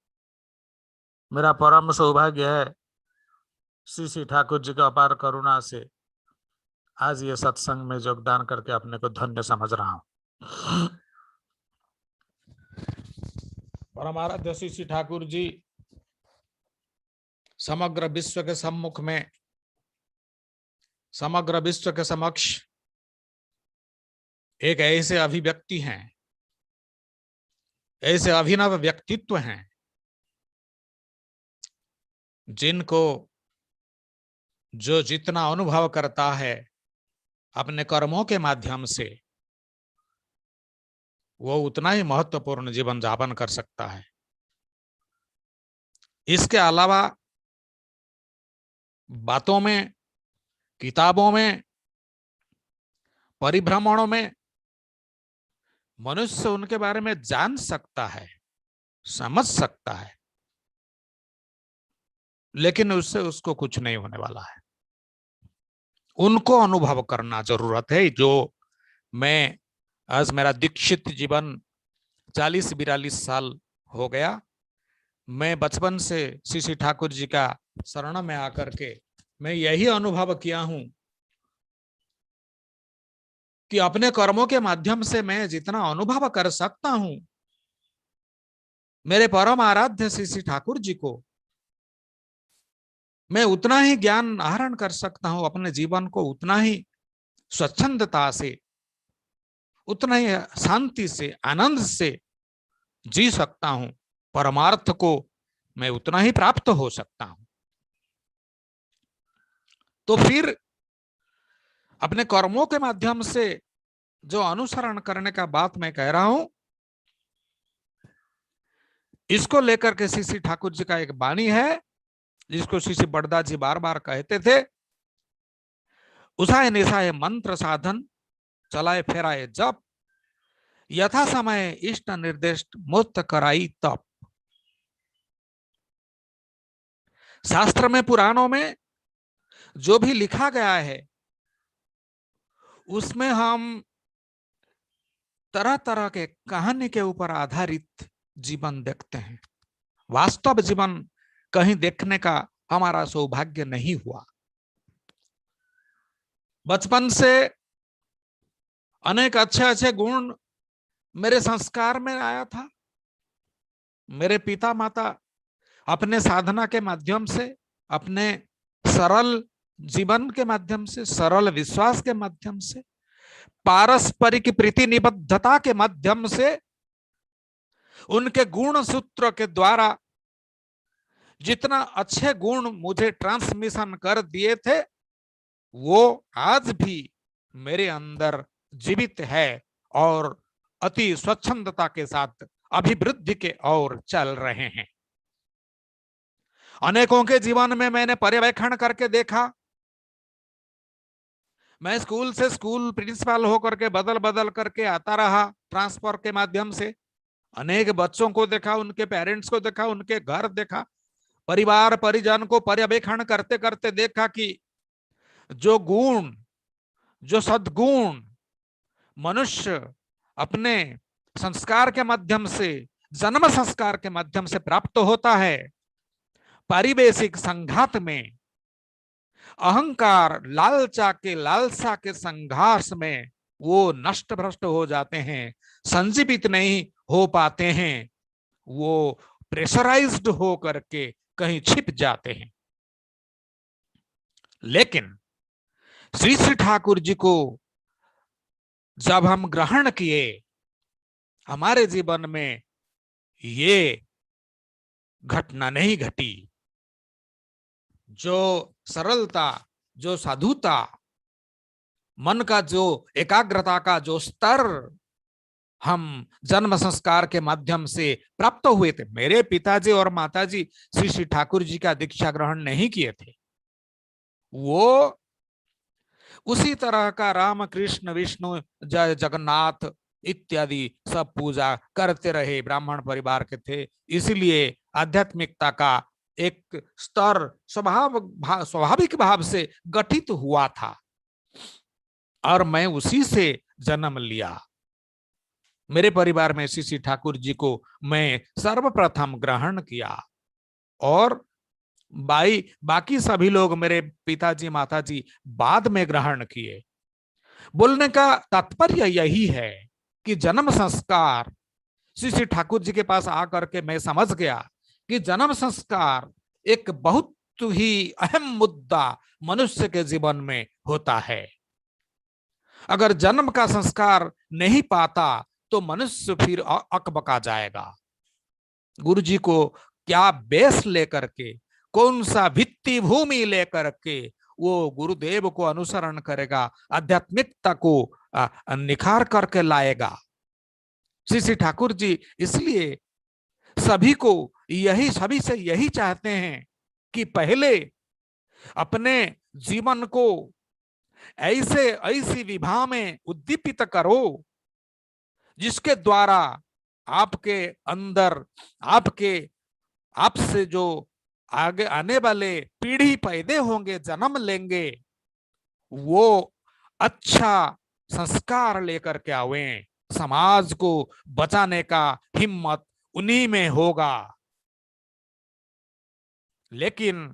मेरा परम सौभाग्य है श्री श्री ठाकुर जी की अपार करुणा से आज ये सत्संग में योगदान करके अपने को धन्य समझ रहा हूँ। परमाराध्य श्री श्री ठाकुर जी समग्र विश्व के सम्मुख में, समग्र विश्व के समक्ष एक ऐसे अभिव्यक्ति हैं, ऐसे अभिनव व्यक्तित्व हैं जिनको जो जितना अनुभव करता है अपने कर्मों के माध्यम से, वो उतना ही महत्वपूर्ण जीवन यापन कर सकता है। इसके अलावा बातों में, किताबों में, परिभ्रमणों में मनुष्य उनके बारे में जान सकता है, समझ सकता है, लेकिन उससे उसको कुछ नहीं होने वाला है। उनको अनुभव करना जरूरत है। जो मैं आज मेरा दीक्षित जीवन 40-42 साल हो गया। मैं बचपन से श्री श्री ठाकुर जी का शरण में आकर के मैं यही अनुभव किया हूं कि अपने कर्मों के माध्यम से मैं जितना अनुभव कर सकता हूं, मेरे परम आराध्य श्री श्री ठाकुर जी को मैं उतना ही ज्ञान आहरण कर सकता हूं। अपने जीवन को उतना ही स्वच्छंदता से, उतना ही शांति से, आनंद से जी सकता हूं। परमार्थ को मैं उतना ही प्राप्त हो सकता हूं। तो फिर अपने कर्मों के माध्यम से जो अनुसरण करने का बात मैं कह रहा हूं, इसको लेकर के श्री श्री ठाकुर जी का एक वाणी है, जिसको श्री श्री बड़दा जी बार बार कहते थे, उसाए निशाए मंत्र साधन, चलाए फेराए जप, यथा समय इष्ट निर्दिष्ट मुक्त कराई तप। शास्त्र में, पुराणों में जो भी लिखा गया है, उसमें हम तरह तरह के कहानी के ऊपर आधारित जीवन देखते हैं। वास्तव जीवन कहीं देखने का हमारा सौभाग्य नहीं हुआ। बचपन से अनेक अच्छे अच्छे गुण मेरे संस्कार में आया था। मेरे पिता माता अपने साधना के माध्यम से, अपने सरल जीवन के माध्यम से, सरल विश्वास के माध्यम से, पारस्परिक प्रीति निबद्धता के माध्यम से, उनके गुण सूत्र के द्वारा जितना अच्छे गुण मुझे ट्रांसमिशन कर दिए थे, वो आज भी मेरे अंदर जीवित है और अति स्वच्छंदता के साथ अभिवृद्धि के ओर चल रहे हैं। अनेकों के जीवन में मैंने पर्यवेक्षण करके देखा। मैं स्कूल से स्कूल प्रिंसिपल होकर के बदल बदल करके आता रहा, ट्रांसफर के माध्यम से। अनेक बच्चों को देखा, उनके पेरेंट्स को देखा, उनके घर देखा, परिवार परिजन को पर्यवेक्षण करते करते देखा कि जो गुण, जो सद्गुण मनुष्य अपने संस्कार के माध्यम से, जन्म संस्कार के माध्यम से प्राप्त होता है, पारिवेशिक संघात में, अहंकार लालसा के संघर्ष में वो नष्ट भ्रष्ट हो जाते हैं, संजीवित नहीं हो पाते हैं, वो प्रेशराइज्ड हो करके कहीं छिप जाते हैं। लेकिन श्री श्री ठाकुर जी को जब हम ग्रहण किए, हमारे जीवन में ये घटना नहीं घटी। जो सरलता, जो साधुता, मन का जो एकाग्रता का जो स्तर हम जन्म संस्कार के माध्यम से प्राप्त हुए थे। मेरे पिताजी और माताजी श्री श्री ठाकुर जी का दीक्षा ग्रहण नहीं किए थे। वो उसी तरह का राम कृष्ण विष्णु जय जगन्नाथ इत्यादि सब पूजा करते रहे, ब्राह्मण परिवार के थे, इसलिए आध्यात्मिकता का एक स्तर स्वाभाविक भाव से गठित हुआ था और मैं उसी से जन्म लिया। मेरे परिवार में श्री श्री ठाकुर जी को मैं सर्वप्रथम ग्रहण किया और बाकी सभी लोग, मेरे पिताजी माताजी, बाद में ग्रहण किए। बोलने का तात्पर्य यही है कि जन्म संस्कार, श्री श्री ठाकुर जी के पास आकर के मैं समझ गया कि जन्म संस्कार एक बहुत ही अहम मुद्दा मनुष्य के जीवन में होता है। अगर जन्म का संस्कार नहीं पाता तो मनुष्य फिर अकबका जाएगा। गुरु जी को क्या बेस लेकर के, कौन सा भित्ति भूमि लेकर के वो गुरुदेव को अनुसरण करेगा, आध्यात्मिकता को निखार करके लाएगा। श्री श्री ठाकुर जी इसलिए सभी से यही चाहते हैं कि पहले अपने जीवन को ऐसी विभा में उद्दीपित करो जिसके द्वारा आपके अंदर, आपसे जो आगे आने वाले पीढ़ी पैदे होंगे, जन्म लेंगे, वो अच्छा संस्कार लेकर के आवे। समाज को बचाने का हिम्मत उन्हीं में होगा। लेकिन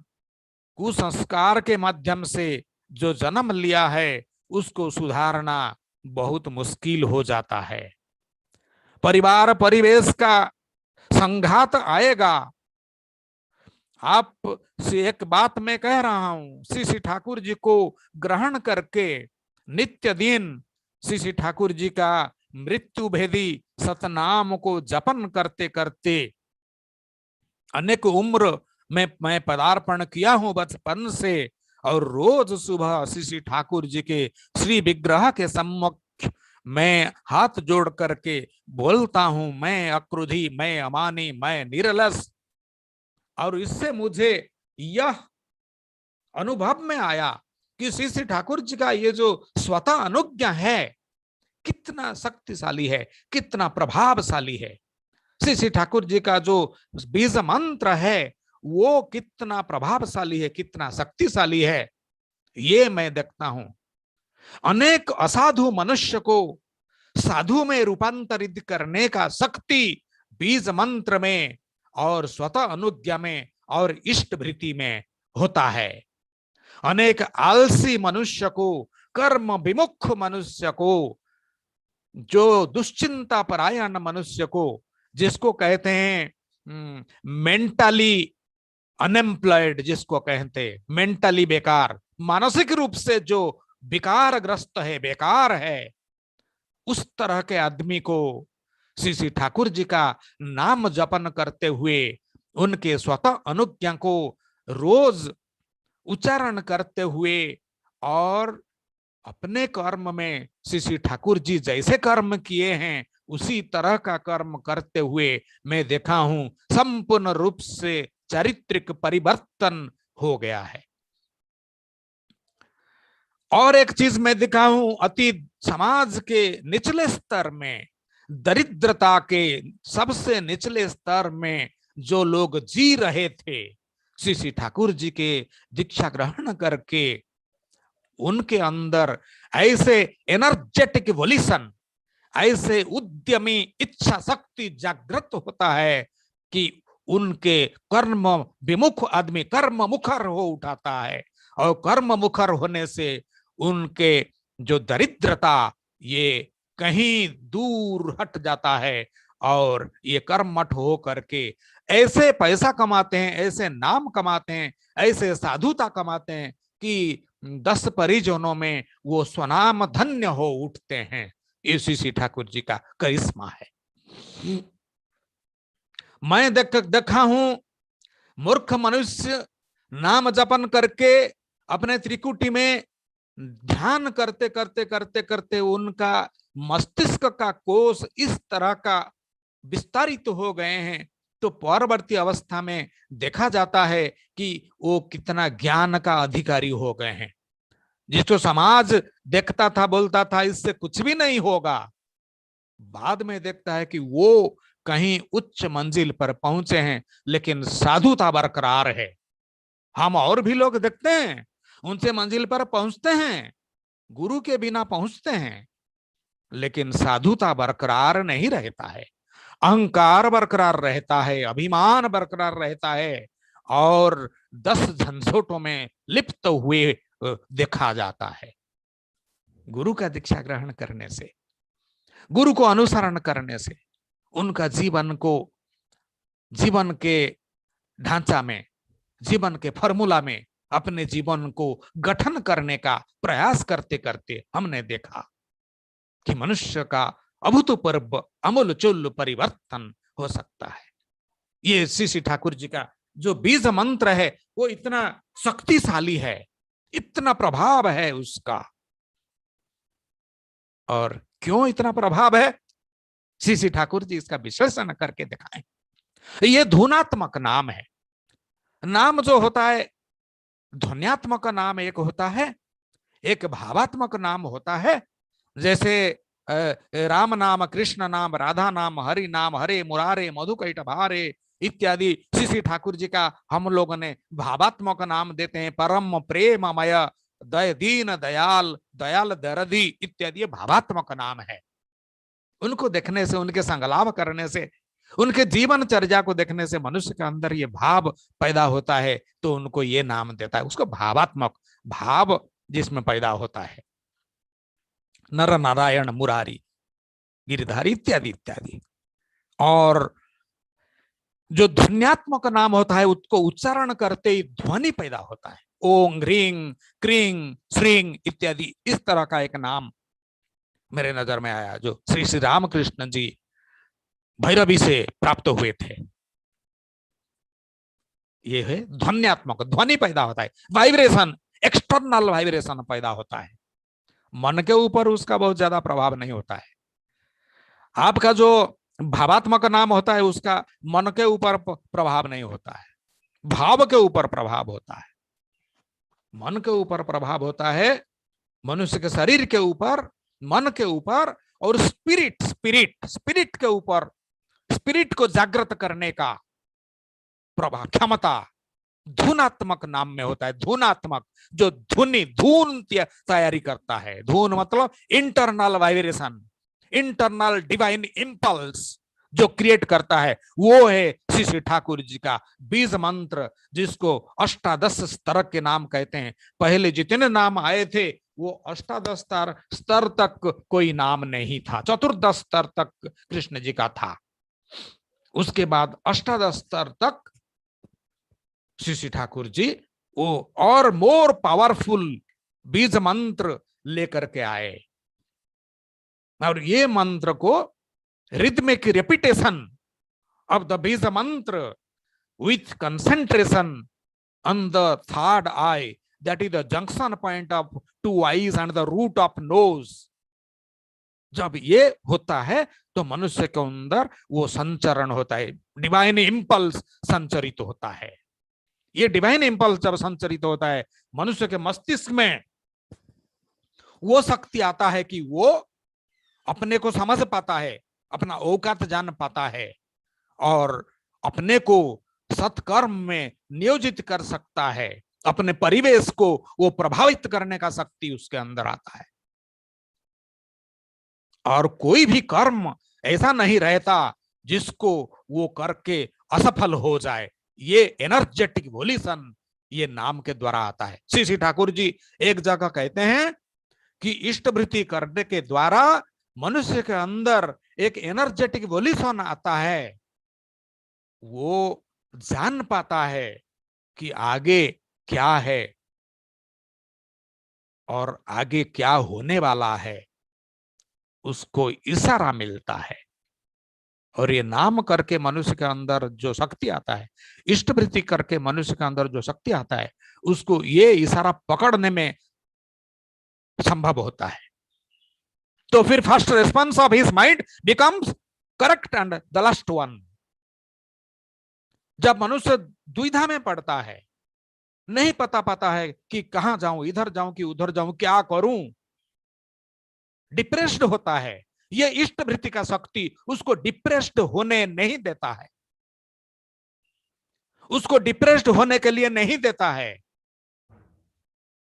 कुसंस्कार के माध्यम से जो जन्म लिया है उसको सुधारना बहुत मुश्किल हो जाता है। परिवार परिवेश का संघात आएगा। आप से एक बात मैं कह रहा हूं, श्री श्री ठाकुर जी को ग्रहण करके नित्य दिन श्री श्री ठाकुर जी का मृत्यु भेदी सतनाम को जपन करते करते अनेक उम्र में मैं पदार्पण किया हूं बचपन से, और रोज सुबह श्री श्री ठाकुर जी के श्री विग्रह के सम्मुख मैं हाथ जोड़ करके बोलता हूं, मैं अक्रोधी, मैं अमानी, मैं निरलस। और इससे मुझे यह अनुभव में आया कि श्री श्री ठाकुर जी का ये जो स्वतः अनुज्ञा है कितना शक्तिशाली है, कितना प्रभावशाली है। श्री श्री ठाकुर जी का जो बीज मंत्र है वो कितना प्रभावशाली है, कितना शक्तिशाली है, ये मैं देखता हूं। अनेक असाधु मनुष्य को साधु में रूपांतरित करने का शक्ति बीज मंत्र में और स्वतः अनुज्ञा में और इष्ट भृति में होता है। अनेक आलसी मनुष्य को, कर्म विमुख मनुष्य को, जो दुश्चिंता परायण मनुष्य को, जिसको कहते हैं मेंटली अनएम्प्लॉयड, जिसको कहते हैं मेंटली बेकार, मानसिक रूप से जो विकारग्रस्त है, बेकार है, उस तरह के आदमी को श्री श्री ठाकुर जी का नाम जपन करते हुए, उनके स्वतः अनुज्ञा को रोज उच्चारण करते हुए और अपने कर्म में श्री श्री ठाकुर जी जैसे कर्म किए हैं उसी तरह का कर्म करते हुए मैं देखा हूं संपूर्ण रूप से चारित्रिक परिवर्तन हो गया है। और एक चीज मैं देखा हूं, अति समाज के निचले स्तर में, दरिद्रता के सबसे निचले स्तर में जो लोग जी रहे थे, श्री श्री ठाकुर जी के दीक्षा ग्रहण करके उनके अंदर ऐसे एनर्जेटिक वोल्यूशन, ऐसे उद्यमी इच्छा शक्ति जागृत होता है कि उनके कर्म विमुख आदमी कर्म मुखर हो उठाता है, और कर्म मुखर होने से उनके जो दरिद्रता ये कहीं दूर हट जाता है, और ये कर्मठ हो करके ऐसे पैसा कमाते हैं, ऐसे नाम कमाते हैं, ऐसे साधुता कमाते हैं कि 10 परिजनों में वो स्वनाम धन्य हो उठते हैं। ये श्री श्री ठाकुर जी का करिश्मा है। मैं देखा हूं मूर्ख मनुष्य नाम जपन करके अपने त्रिकुटी में ध्यान करते करते करते करते उनका मस्तिष्क का कोष इस तरह का विस्तारित हो गए हैं, तो परवर्ती अवस्था में देखा जाता है कि वो कितना ज्ञान का अधिकारी हो गए हैं। जिसको समाज देखता था, बोलता था इससे कुछ भी नहीं होगा, बाद में देखता है कि वो कहीं उच्च मंजिल पर पहुंचे हैं, लेकिन साधुता बरकरार है। हम और भी लोग देखते हैं उनसे मंजिल पर पहुंचते हैं, गुरु के बिना पहुंचते हैं, लेकिन साधुता बरकरार नहीं रहता है, अहंकार बरकरार रहता है, अभिमान बरकरार रहता है, और 10 झंझोटों में लिप्त हुए देखा जाता है। गुरु का दीक्षा ग्रहण करने से, गुरु को अनुसरण करने से उनका जीवन के ढांचा में, जीवन के फॉर्मूला में अपने जीवन को गठन करने का प्रयास करते करते हमने देखा कि मनुष्य का अभूतपूर्व अमूलचूल परिवर्तन हो सकता है। ये श्री श्री ठाकुर जी का जो बीज मंत्र है वो इतना शक्तिशाली है, इतना प्रभाव है उसका। और क्यों इतना प्रभाव है, श्री श्री ठाकुर जी इसका विश्लेषण करके दिखाएं। ये धुनात्मक नाम है। नाम जो होता है, ध्वन्यात्मक नाम एक होता है, एक भावात्मक नाम होता है। जैसे राम नाम, कृष्ण नाम, राधा नाम, हरि नाम, हरे मुरारे मधुकैटभारे इत्यादि श्री श्री ठाकुर जी का हम लोगों ने भावात्मक नाम देते हैं। परम प्रेममय, दय दीन दयाल, दयाल दरदी इत्यादि भावात्मक नाम है। उनको देखने से, उनके संगलाप करने से, उनके जीवन चर्या को देखने से मनुष्य के अंदर ये भाव पैदा होता है, तो उनको ये नाम देता है। उसको भावात्मक, भाव जिसमें पैदा होता है। नर नारायण मुरारी गिरिधारी इत्यादि इत्यादि। और जो ध्वन्यात्मक नाम होता है उसको उच्चारण करते ही ध्वनि पैदा होता है। ओम ह्रीं क्रीं श्रीं इत्यादि इस तरह का एक नाम मेरे नजर में आया, जो श्री श्री रामकृष्ण जी भैरवी से प्राप्त हुए थे। ये है ध्वन्यात्मक, ध्वनि पैदा होता है, वाइब्रेशन, एक्सटर्नल वाइब्रेशन पैदा होता है, मन के ऊपर उसका बहुत ज्यादा प्रभाव नहीं होता है। आपका जो भावात्मक नाम होता है उसका मन के ऊपर प्रभाव नहीं होता है, भाव के ऊपर प्रभाव होता है। मन के ऊपर प्रभाव होता है, मनुष्य के शरीर के ऊपर, मन के ऊपर, और स्पिरिट के ऊपर, स्पिरिट को जागृत करने का प्रभाव, क्षमता धुनात्मक नाम में होता है। धुनात्मक, जो धुन तैयारी करता है। धुन मतलब internal vibration, internal divine impulse जो क्रिएट करता है, वो है श्री श्री ठाकुर जी का बीज मंत्र, जिसको अष्टादश स्तर के नाम कहते हैं। पहले जितने नाम आए थे वो अष्टादश स्तर तक कोई नाम नहीं था, चतुर्दश स्तर तक कृष्ण जी का था। उसके बाद अष्टादश स्तर तक श्री श्री ठाकुर जी वो और मोर पावरफुल बीज मंत्र लेकर के आए, और ये मंत्र को rhythmic repetition of the Bija mantra with concentration on the third eye, that is the junction point of two eyes and the root of nose. जब ये होता है तो मनुष्य के अंदर वो संचरण होता है, डिवाइन इंपल्स संचरित होता है। ये डिवाइन इंपल्स जब संचरित होता है मनुष्य के मस्तिष्क में, वो शक्ति आता है कि वो अपने को समझ पाता है, अपना औकात जान पाता है, और अपने को सत्कर्म में नियोजित कर सकता है। अपने परिवेश को वो प्रभावित करने का शक्ति उसके अंदर आता है। और कोई भी कर्म ऐसा नहीं रहता जिसको वो करके असफल हो जाए। ये एनर्जेटिक वोल्यूशन ये नाम के द्वारा आता है। श्री श्री ठाकुर जी एक जगह कहते हैं कि इष्टवृत्ति करने के द्वारा मनुष्य के अंदर एक एनर्जेटिक वोल्यूशन आता है। वो जान पाता है कि आगे क्या है और आगे क्या होने वाला है, उसको इशारा मिलता है। और ये नाम करके मनुष्य के अंदर जो शक्ति आता है, इष्टवृत्ति करके मनुष्य के अंदर जो शक्ति आता है, उसको ये इशारा पकड़ने में संभव होता है। तो फिर first response of his mind becomes correct and the last one. जब मनुष्य दुविधा में पड़ता है, नहीं पता पाता है कि कहां जाऊं, इधर जाऊं कि उधर जाऊं, क्या करूं, डिप्रेस्ड होता है, यह इष्टवृत्ति का शक्ति उसको डिप्रेस्ड होने नहीं देता है, उसको डिप्रेस्ड होने के लिए नहीं देता है।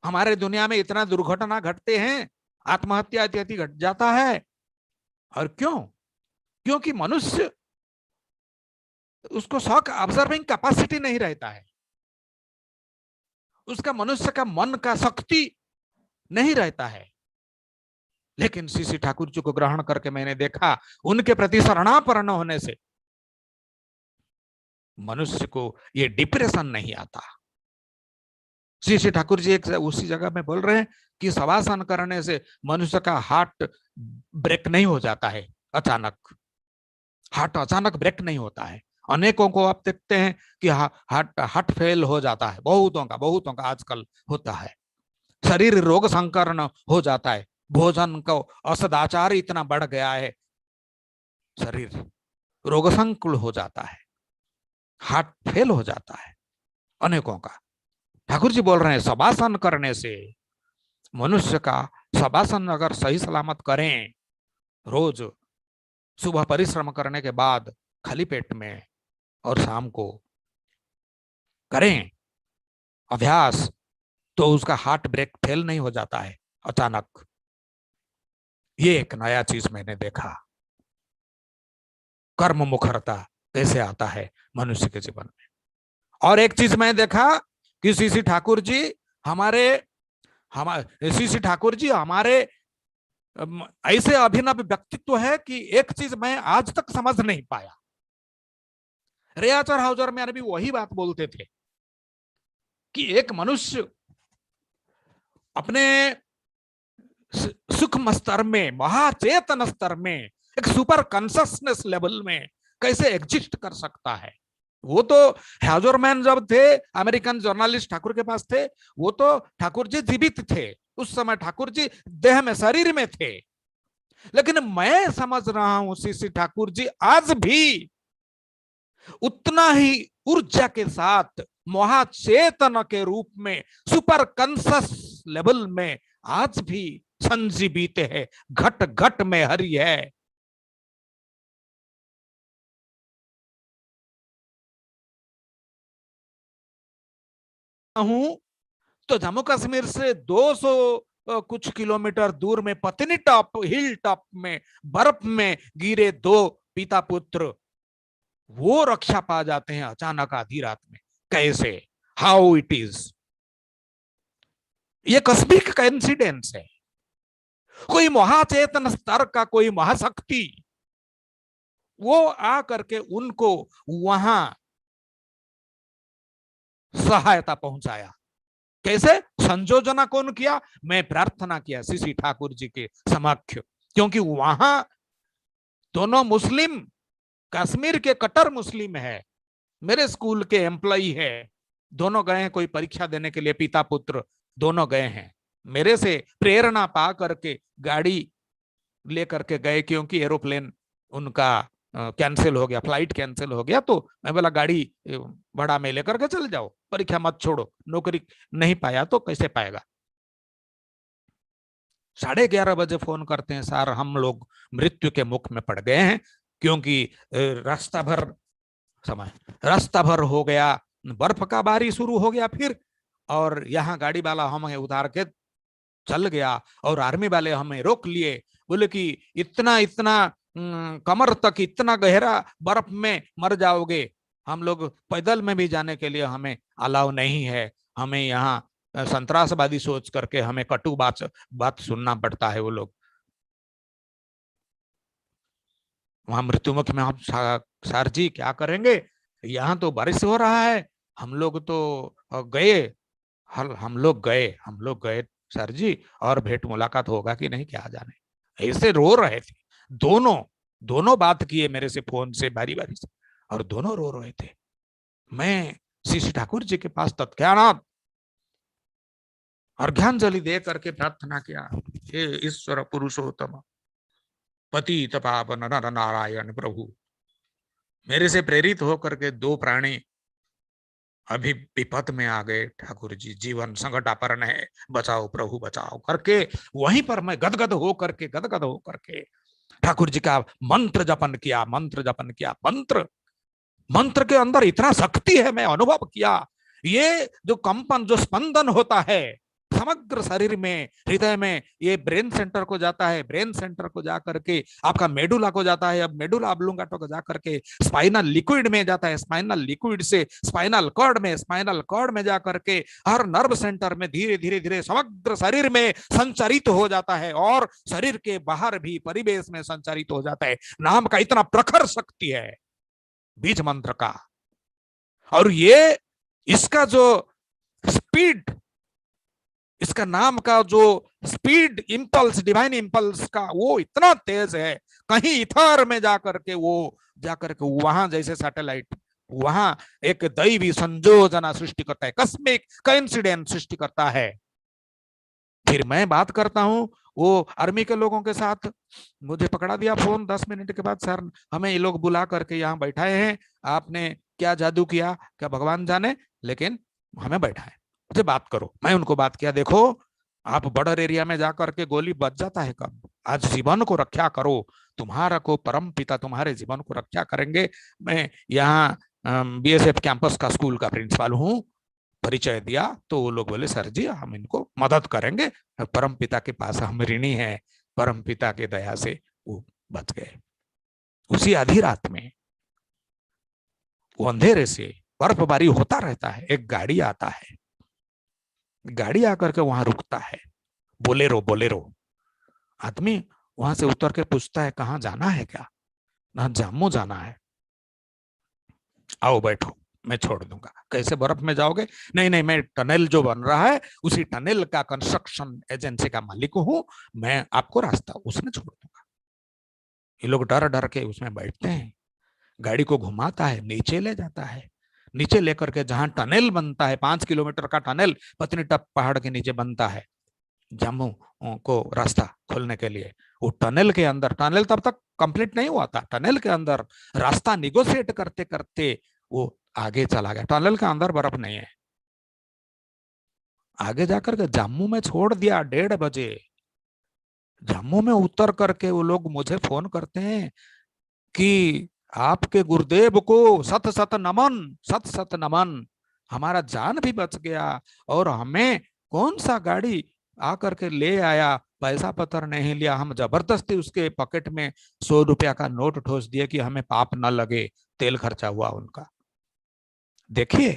हमारे दुनिया में इतना दुर्घटना घटते हैं, आत्महत्या इत्यादि घट जाता है। और क्यों? क्योंकि मनुष्य उसको शॉक ऑब्जर्विंग कैपेसिटी नहीं रहता है, उसका मनुष्य का मन का शक्ति नहीं रहता है। लेकिन श्री श्री ठाकुर जी को ग्रहण करके मैंने देखा, उनके प्रति शरणापन्न होने से मनुष्य को ये डिप्रेशन नहीं आता। श्री श्री ठाकुर जी एक उसी जगह में बोल रहे हैं कि शवासन करने से मनुष्य का हार्ट ब्रेक नहीं हो जाता है अचानक, हार्ट अचानक ब्रेक नहीं होता है। अनेकों को आप देखते हैं कि हार्ट फेल हो जाता है, बहुतों का आजकल होता है। शरीर रोग संकर्ण हो जाता है, भोजन को असदाचार इतना बढ़ गया है, शरीर रोग संकुल हो जाता है, हार्ट फेल हो जाता है अनेकों का। ठाकुर जी बोल रहे हैं शवासन करने से मनुष्य का, शवासन अगर सही सलामत करें, रोज सुबह परिश्रम करने के बाद खाली पेट में और शाम को करें अभ्यास, तो उसका हार्ट ब्रेक फेल नहीं हो जाता है अचानक। ये एक नया चीज मैंने देखा, कर्म मुखरता कैसे आता है मनुष्य के जीवन में। और एक चीज मैं देखा कि श्री श्री ठाकुर जी हमारे ऐसे अभिनव व्यक्तित्व है कि एक चीज मैं आज तक समझ नहीं पाया। रेयाचर हाउजर में भी वही बात बोलते थे कि एक मनुष्य अपने सूक्ष्म स्तर में, महाचेतन स्तर में, एक सुपर कॉन्शियसनेस लेवल में कैसे एग्जिस्ट कर सकता है। वो तो हैजरमैन जब थे, अमेरिकन जर्नलिस्ट ठाकुर के पास थे, वो तो ठाकुर जी जीवित थे, उस समय ठाकुर जी देह में, शरीर में थे। लेकिन मैं समझ रहा हूं सीसी ठाकुर जी आज भी उतना ही ऊर्जा के साथ महाचेतन के रूप में, सुपर कॉन्शियस लेवल में आज भी संजीवित है, घट घट में हरि है। हूं तो जम्मू कश्मीर से 200 कुछ किलोमीटर दूर में पत्नी टॉप, हिल टॉप में बर्फ में गिरे दो पिता पुत्र, वो रक्षा पा जाते हैं अचानक आधी रात में। कैसे? How it is? ये कस्मिक कोइंसिडेंस है। कोई महाचेतन स्तर का कोई महाशक्ति वो आ करके उनको वहां सहायता पहुंचाया। कैसे? संयोजना कौन किया? मैं प्रार्थना किया सीसी ठाकुर जी के समक्ष, क्योंकि वहां दोनों मुस्लिम, कश्मीर के कट्टर मुस्लिम है, मेरे स्कूल के एम्प्लॉई है, दोनों गए हैं कोई परीक्षा देने के लिए, पिता पुत्र दोनों गए हैं। मेरे से प्रेरणा पा करके गाड़ी लेकर के गए, क्योंकि एरोप्लेन उनका कैंसिल हो गया, फ्लाइट कैंसिल हो गया, तो मैं बोला गाड़ी भाड़ा में लेकर के चल जाओ, परीक्षा मत छोड़ो, नौकरी नहीं पाया तो कैसे पाएगा। 11:30 बजे फोन करते हैं, सर हम लोग मृत्यु के मुख में पड़ गए हैं, क्योंकि रास्ता भर हो गया, बर्फ का बारी शुरू हो गया फिर, और यहाँ गाड़ी वाला हमें उतार के चल गया और आर्मी वाले हमें रोक लिए, बोले कि इतना कमर तक इतना गहरा बर्फ में मर जाओगे, हम लोग पैदल में भी जाने के लिए हमें अलाउ नहीं है, हमें यहाँ संतरासवादी सोच करके हमें कटु बात सुनना पड़ता है। वो लोग वहां मृत्युमुख में, हम सर जी क्या करेंगे, यहाँ तो बारिश हो रहा है, हम लोग तो गए, हम लोग गए सर जी, और भेंट मुलाकात होगा कि नहीं क्या जाने। ऐसे रो रहे थे दोनों बात किए मेरे से फोन से बारी से, और दोनों रो रहे थे। मैं सीसी ठाकुर जी के पास तत्काल अर्घ्यांजलि दे करके प्रार्थना किया, हे ईश्वर पुरुषोत्तम पतित पावन नर नारायण प्रभु, मेरे से प्रेरित होकर के दो प्राणी अभी विपद में आ गए, ठाकुर जी जीवन संकटापन्न है, बचाओ प्रभु बचाओ करके, वहीं पर मैं गदगद हो करके ठाकुर जी का मंत्र जपन किया। मंत्र के अंदर इतना शक्ति है, मैं अनुभव किया। ये जो कंपन, जो स्पंदन होता है समग्र शरीर में, हृदय में, ये ब्रेन सेंटर को जाता है, ब्रेन सेंटर को जाकर के आपका मेडुला को जाता है, अब मेडुला ऑब्लोंगेटा को जाकर के स्पाइनल लिक्विड में जाता है, स्पाइनल लिक्विड से स्पाइनल कॉर्ड में जाकर के हर नर्व सेंटर में धीरे समग्र शरीर में संचारित हो जाता है, और शरीर के बाहर भी परिवेश में संचारित हो जाता है। नाम का इतना प्रखर शक्ति है बीज मंत्र का, और ये इसका जो स्पीड, इसका नाम का जो स्पीड इंपल्स, डिवाइन इंपल्स का, वो इतना तेज है, कहीं इथर में जाकर के वहां जैसे सैटेलाइट, वहां एक दैवी संयोजना सृष्टि करता है, कस्मिक कोइंसिडेंस सृष्टि करता है। फिर मैं बात करता हूं वो आर्मी के लोगों के साथ, मुझे पकड़ा दिया फोन 10 मिनट के बाद, सर हमें ये लोग बुला करके यहाँ बैठाए हैं, आपने क्या जादू किया, क्या भगवान जाने, लेकिन हमें बैठाए, मुझे बात करो। मैं उनको बात किया, देखो आप बॉर्डर एरिया में जाकर के गोली बच जाता है कब, आज जीवन को रक्षा करो, तुम्हारा को परम पिता तुम्हारे जीवन को रक्षा करेंगे। मैं यहाँ बीएसएफ कैंपस का स्कूल का प्रिंसिपल हूँ, परिचय दिया तो वो लोग बोले सर जी हम इनको मदद करेंगे, परम पिता के पास हम ऋणी है, परम पिता के दया से वो बच गए। उसी आधी रात में वो अंधेरे से बर्फबारी होता रहता है, एक गाड़ी आता है, गाड़ी आकर के वहां रुकता है, बोलेरो। आदमी वहां से उतर के पूछता है कहाँ जाना है, क्या ना जम्मू जाना है, आओ बैठो मैं छोड़ दूंगा। कैसे बर्फ में जाओगे? नहीं मैं टनल जो बन रहा है उसी टनल का कंस्ट्रक्शन एजेंसी का मालिक हूं, मैं आपको रास्ता उसमें छोड़ दूंगा। ये लोग डर के उसमें बैठते हैं, गाड़ी को घुमाता है, नीचे ले जाता है, नीचे लेकर के, जहां टनल बनता है, 5 किलोमीटर का टनल पत्नीटॉप पहाड़ के नीचे बनता है जम्मू को रास्ता खोलने के लिए। वो टनल के अंदर, टनल तब तक कंप्लीट नहीं हुआ था, टनल के अंदर रास्ता निगोशिएट करते करते वो आगे चला गया। टनल के अंदर बर्फ नहीं है, आगे जाकर के जम्मू में छोड़ दिया 1:30 बजे। जम्मू में उतर करके वो लोग मुझे फोन करते हैं कि आपके गुरुदेव को सत सत नमन, सत सत नमन, हमारा जान भी बच गया और हमें कौन सा गाड़ी आकर के ले आया, पैसा पत्र नहीं लिया, हम जबरदस्ती उसके पॉकेट में 100 रुपया का नोट ठोस दिए कि हमें पाप न लगे, तेल खर्चा हुआ उनका। देखिए,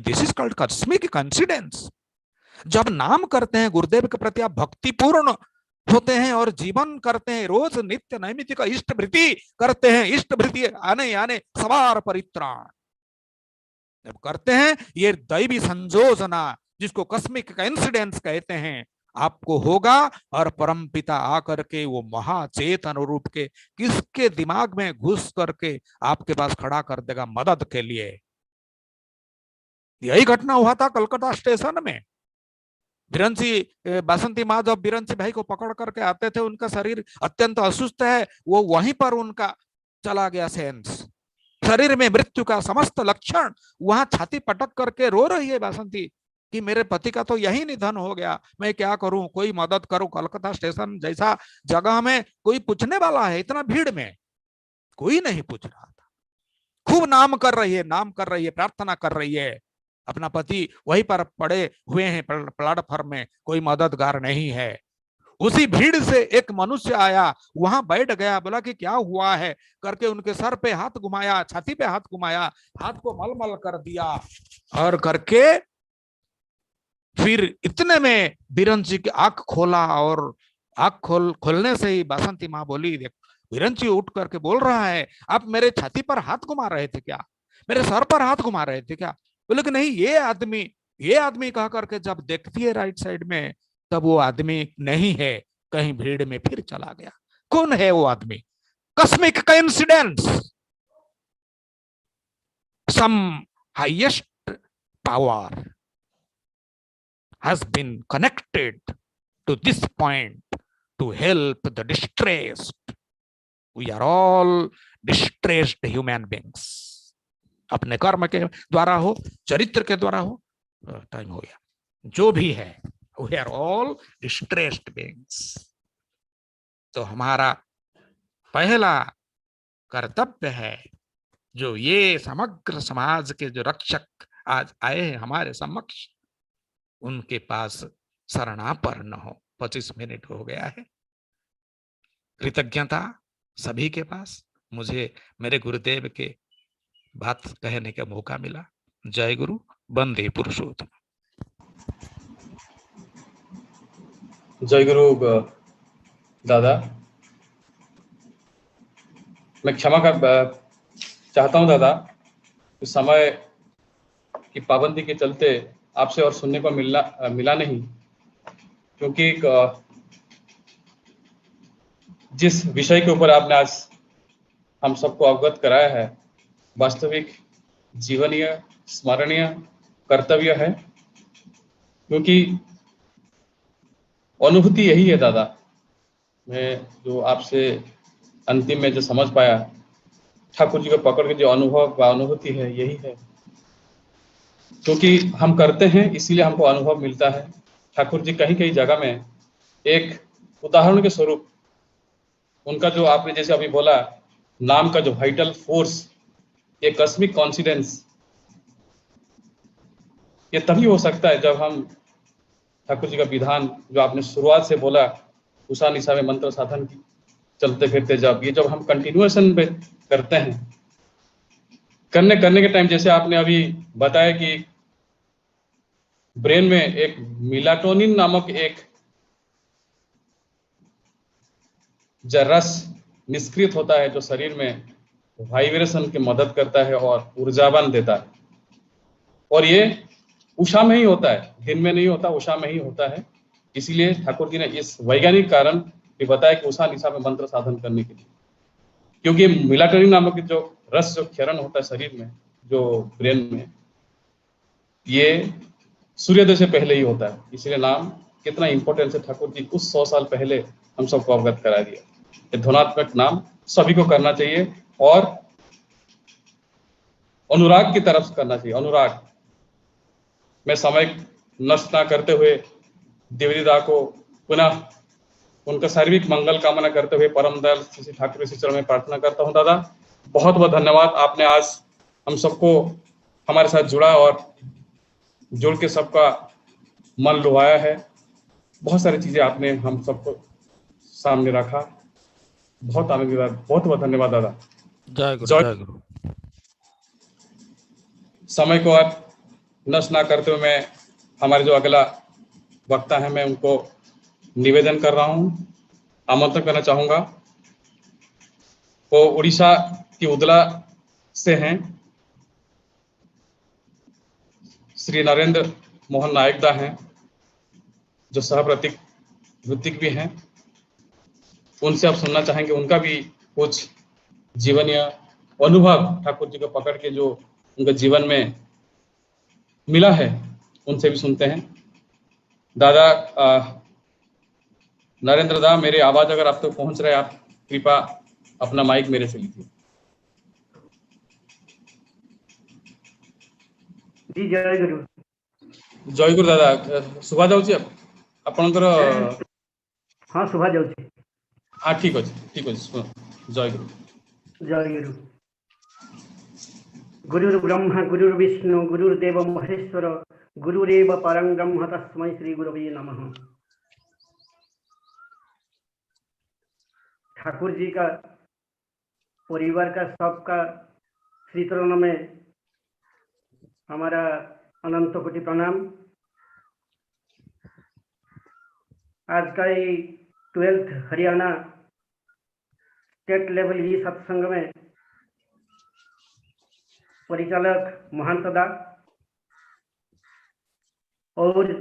this is called cosmic coincidence. जब नाम करते हैं गुरुदेव के प्रति, आप भक्तिपूर्ण होते हैं और जीवन करते हैं, रोज नित्य नैमित्तिक इष्ट भृति करते हैं, इष्ट भृति आने आने सवार परित्राण जब करते हैं, ये दैवी संयोजना जिसको कॉस्मिक कोइंसिडेंस कहते हैं, आपको होगा। और परमपिता आकर के वो महाचेतन रूप के किसके दिमाग में घुस करके आपके पास खड़ा कर देगा मदद के लिए। यही घटना हुआ था कलकत्ता स्टेशन में। बिरंची बासंती माँ जब बिरंची भाई को पकड़ करके आते थे, उनका शरीर अत्यंत असुस्थ है, वो वहीं पर उनका चला गया सेंस, शरीर में मृत्यु का समस्त लक्षण। वहां छाती पटक करके रो रही है बासंती कि मेरे पति का तो यही निधन हो गया, मैं क्या करूं, कोई मदद करो। कलकत्ता स्टेशन जैसा जगह में कोई पूछने वाला है, इतना भीड़ में कोई नहीं पूछ रहा था। खूब नाम कर रही है, नाम कर रही है, प्रार्थना कर रही है, अपना पति वहीं पर पड़े हुए हैं प्लेटफॉर्म में, कोई मददगार नहीं है। उसी भीड़ से एक मनुष्य आया, वहां बैठ गया, बोला कि क्या हुआ है करके उनके सर पे हाथ घुमाया, छाती पे हाथ घुमाया, हाथ को मलमल कर दिया और करके फिर इतने में बिरंची की आंख खोला और आंख खोलने से ही बासंती माँ बोली, देख बिरंची उठ करके बोल रहा है, आप मेरे छाती पर हाथ घुमा रहे थे क्या, मेरे सर पर हाथ घुमा रहे थे क्या? बोले कि नहीं, ये आदमी कह करके जब देखती है राइट साइड में, तब वो आदमी नहीं है, कहीं भीड़ में फिर चला गया। कौन है वो आदमी? Cosmic coincidence. Some highest power has been connected to this point to help the distressed. We are all distressed human beings. अपने कर्म के द्वारा हो, चरित्र के द्वारा हो, टाइम हो गया, जो भी है, we are all distressed beings. तो हमारा पहला कर्तव्य है, जो ये समग्र समाज के जो रक्षक आज आए हैं हमारे समक्ष, उनके पास शरणापन्न हो। 25 मिनट हो गया है। कृतज्ञता सभी के पास, मुझे मेरे गुरुदेव के बात कहने का मौका मिला। जय गुरु, वंदे पुरुषोत्तम। जय गुरु दादा, मैं क्षमा कर चाहता हूं दादा, समय की पाबंदी के चलते आपसे और सुनने को मिला नहीं, क्योंकि जिस विषय के ऊपर आपने आज हम सबको अवगत कराया है, वास्तविक जीवनीय स्मरणीय कर्तव्य है, क्योंकि अनुभूति यही है दादा। मैं जो आपसे अंतिम में जो समझ पाया, ठाकुर जी को पकड़ के जो अनुभव व अनुभूति है, यही है, क्योंकि हम करते हैं इसीलिए हमको अनुभव मिलता है। ठाकुर जी कहीं कहीं जगह में एक उदाहरण के स्वरूप उनका जो आपने जैसे अभी बोला, नाम का जो वाइटल फोर्स, ये कॉस्मिक कोइंसिडेंस, ये तभी हो सकता है जब हम ठाकुर जी का विधान जो आपने शुरुआत से बोला, उषा निशा में मंत्र साधन की चलते फिरते, जब हम कंटिन्यूएशन पे करते हैं, करने के टाइम, जैसे आपने अभी बताया कि ब्रेन में एक मेलाटोनिन नामक एक रस निष्क्रिय होता है, जो शरीर में वाइब्रेशन की मदद करता है और ऊर्जावान देता है। और ये उषा में ही होता है, दिन में नहीं होता, उषा में ही होता है। इसीलिए ठाकुर जी ने इस वैज्ञानिक कारण भी बताया कि उषा निशा में मंत्र साधन करने के लिए, क्योंकि मेलाटोनिन नामक जो रस जो क्षरण होता है शरीर में, जो ब्रेन में, ये सूर्योदय से पहले ही होता है। इसलिए नाम कितना इंपॉर्टेंस है, ठाकुर जी उस 100 साल पहले हम सबको अवगत करा दिया। ये ध्वनात्मक नाम सभी को करना चाहिए और अनुराग की तरफ करना चाहिए। अनुराग में समय नष्ट ना करते हुए देवदीदा को पुनः उनका शारीरिक मंगल कामना करते हुए परम दयाल श्री ठाकुर श्री चरण में प्रार्थना करता हूँ। दादा बहुत बहुत धन्यवाद, आपने आज हम सबको हमारे साथ जुड़ा और जुड़ के सबका मन लुभाया है। बहुत सारी चीजें आपने हम सबको सामने रखा, बहुत आनंद दिला। बहुत बहुत धन्यवाद दादा। जय गुरु, जय गुरु। समय को आप नष्ट ना करते हुए मैं हमारे जो अगला वक्ता है मैं उनको निवेदन कर रहा हूं, आमंत्रण करना चाहूंगा। वो उड़ीसा की उदला से हैं, श्री नरेंद्र मोहन नायकदा हैं, जो सहप्रतीक ऋतिक भी हैं। उनसे आप सुनना चाहेंगे, उनका भी कुछ जीवनीय अनुभव ठाकुर जी को पकड़ के जो उनके जीवन में मिला है, उनसे भी सुनते हैं। दादा नरेंद्र दा, मेरी आवाज अगर आप तक पहुंच रहा है, आप कृपया अपना माइक मेरे से लीजिए। जी जय गुरु। जय गुरु दादा, शुभा जाउची आपनकर? हाँ शुभा जाउची। हाँ ठीक अच्छे, ठीक अच्छे। जय गुरु। जय गुरु। गुरुर् ब्रह्मा गुरुर्विष्णु गुरुर्देव महेश्वर गुरुरेव परं ब्रह्म तस्मै श्री गुरवे नमः। ठाकुर जी का परिवार का सबका श्री चरण में हमारा अनंत कोटि प्रणाम। आज का ये 12th हरियाणा स्टेट लेवल ई सत्संग में परिचालक महंतदा और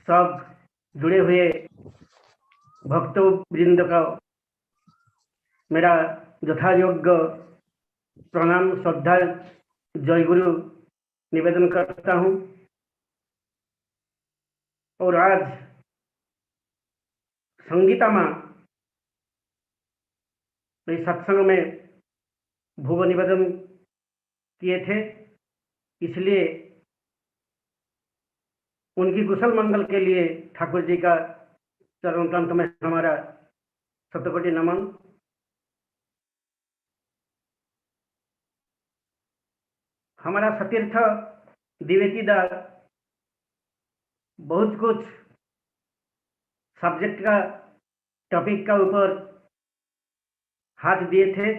सब जुड़े हुए भक्तों वृंद का मेरा यथायोग्य प्रणाम श्रद्धा जय गुरु निवेदन करता हूँ। और आज संगीता माँ इस सत्संग में भोग निवेदन किए थे, इसलिए उनकी कुशल मंगल के लिए ठाकुर जी का चरण प्रांत में हमारा शतकोटि नमन। हमारा सतीर्थ द्विवेदी दा बहुत कुछ सब्जेक्ट का टॉपिक का ऊपर हाथ दिए थे।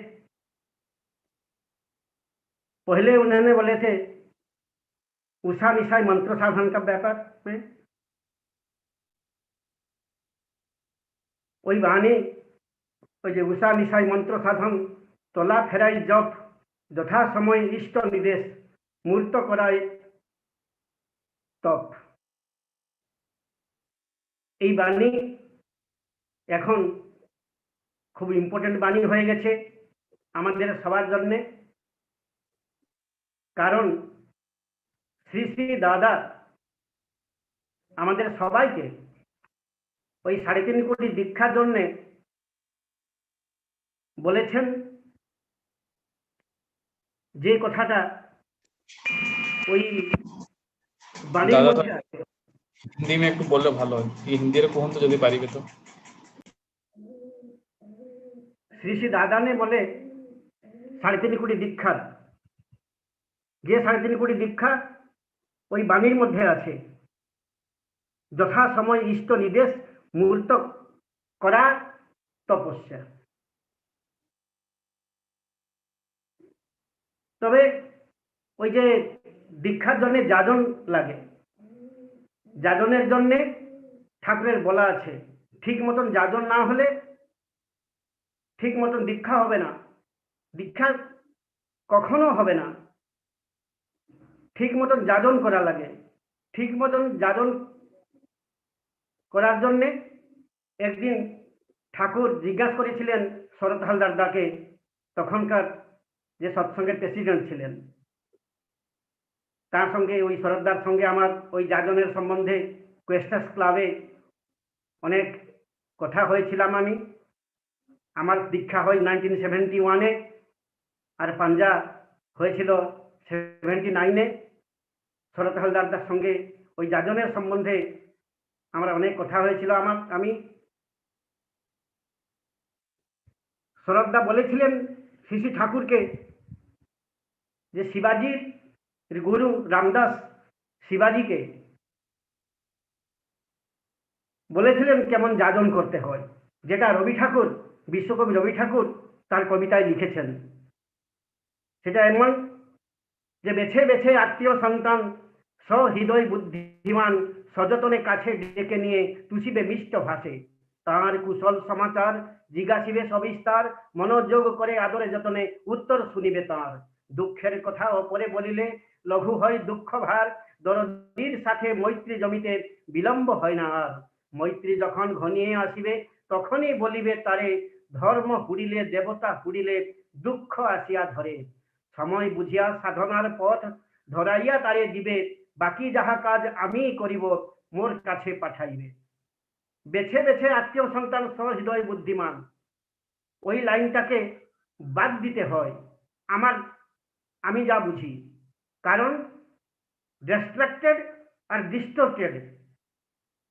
पहले उन्होंने बोले थे उषा निशाई मंत्र साधन का व्यापार में, वही वाणी उषा निशाई मंत्र साधन तला फेराई जप যথা সময় ইষ্ট নির্দেশ মূর্ত করায় তপ। এই বাণী এখন খুব ইম্পর্টেন্ট বাণী হয়ে গেছে আমাদের সবার জন্য। কারণ শ্রী শ্রী দাদা আমাদের সবাইকে ওই 3.5 কোটি দীক্ষার জন্য বলেছেন যে কথাটা ওই বাণীর মধ্যে আছে। हिंदी में একটু বললে ভালো হয়, এই হিন্দি রে কোন তো যদি পারিবে তো। শ্রী শ্রী দাদা ने बोले 3.5 কোটি দীক্ষা, যে 3.5 কোটি দীক্ষা ওই বাণীর মধ্যে আছে। যথা সময় ইষ্ট নির্দেশ মূর্ত করা তপস্যা। তবে ওই যে দীক্ষার জন্য যাজন লাগে, যাজনের জন্য ঠাকুরের বলা আছে ঠিক মতন যাজন না হলে ঠিক মতন দীক্ষা হবে না, দীক্ষা কখনো হবে না। ঠিক মতন যাজন করা লাগে। ঠিক মতন যাজন করার জন্য একদিন ঠাকুর জিজ্ঞাসা করেছিলেন শরৎ হালদার দাকে, তখনকার যে সৎসঙ্গের প্রেসিডেন্ট ছিলেন, তার সঙ্গে ওই শরৎদার সঙ্গে আমার ওই যাজনের সম্বন্ধে কোয়েস্টার্স ক্লাবে অনেক কথা হয়েছিলাম। আমার দীক্ষা হয় 1971-এ, আর পাঞ্জা হয়েছিল 79-এ। শরৎ হালদারদার সঙ্গে ওই যাজনের সম্বন্ধে আমার অনেক কথা হয়েছিল। আমি শরৎদা বলেছিলেন শ্রী শ্রী ঠাকুরকে যে শিবাজির গুরু রামদাস শিবাজিকে বলেছিলেন কেমন যাজন করতে হয়, যেটা রবি ঠাকুর, বিশ্বকবি রবি ঠাকুর তার কবিতায় লিখেছেন। সেটা এমন যে বেছে বেছে আত্মীয় সন্তান সহৃদয় বুদ্ধিমান সযতনে কাছে ডেকে নিয়ে তুষিবে মিষ্ট ভাষে, তাঁর কুশল সমাচার জিজ্ঞাসিবে সবিস্তার, মনোযোগ করে আদরে যতনে উত্তর শুনিবে তাঁর। দুঃখের কথা অপরে বলিলে লঘু হয় দুঃখ ভার, দরদির সাথে মৈত্রী জমিতে বিলম্ব হয় না আর। মৈত্রী যখন ঘনিয়ে আসিবে তখনই বলিবে তারে, ধর্ম হুড়িলে দেবতা হুড়িলে দুঃখ আসিয়া ধরে। সময় বুঝিয়া সাধনার পথ ধরাইয়া তারে দিবে, বাকি যাহা কাজ আমি করিব মোর কাছে পাঠাইবে। বেছে বেছে আত্মীয় সন্তান সহৃদয় বুদ্ধিমান, ওই লাইনটাকে বাদ দিতে হয় আমি যা বুঝি। কারণ ডিস্ট্রাক্টেড আর ডিস্টর্টেড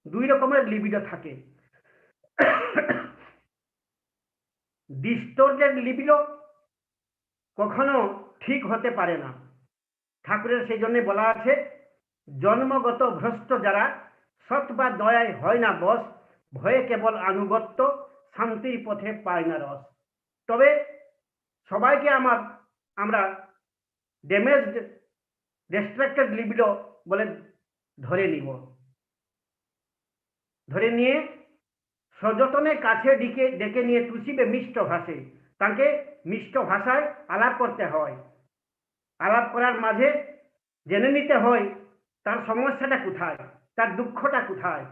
দুই রকমের লিবিডো থাকে। ডিস্টর্টেড লিবিডো কখনো ঠিক হতে পারে না। ঠাকুরের সেই জন্য বলা আছে, জন্মগত ভ্রষ্ট যারা সৎ বা দয়ায় হয় না বশ, ভয়ে কেবল আনুগত্য শান্তির পথে পায় না রস। তবে সবাইকে আমরা ড্যামেজড ডিস্ট্রাক্টেড লিবিডো বলে ধরে নিয়ে সযতনে কাছে ডেকে নিয়ে তুষিবে মিষ্ট ভাষে, তাকে মিষ্ট ভাষায় আলাপ করতে হয়। আলাপ করার মাঝে জেনে নিতে হয় তার সমস্যাটা কোথায়, তার দুঃখটা কোথায়।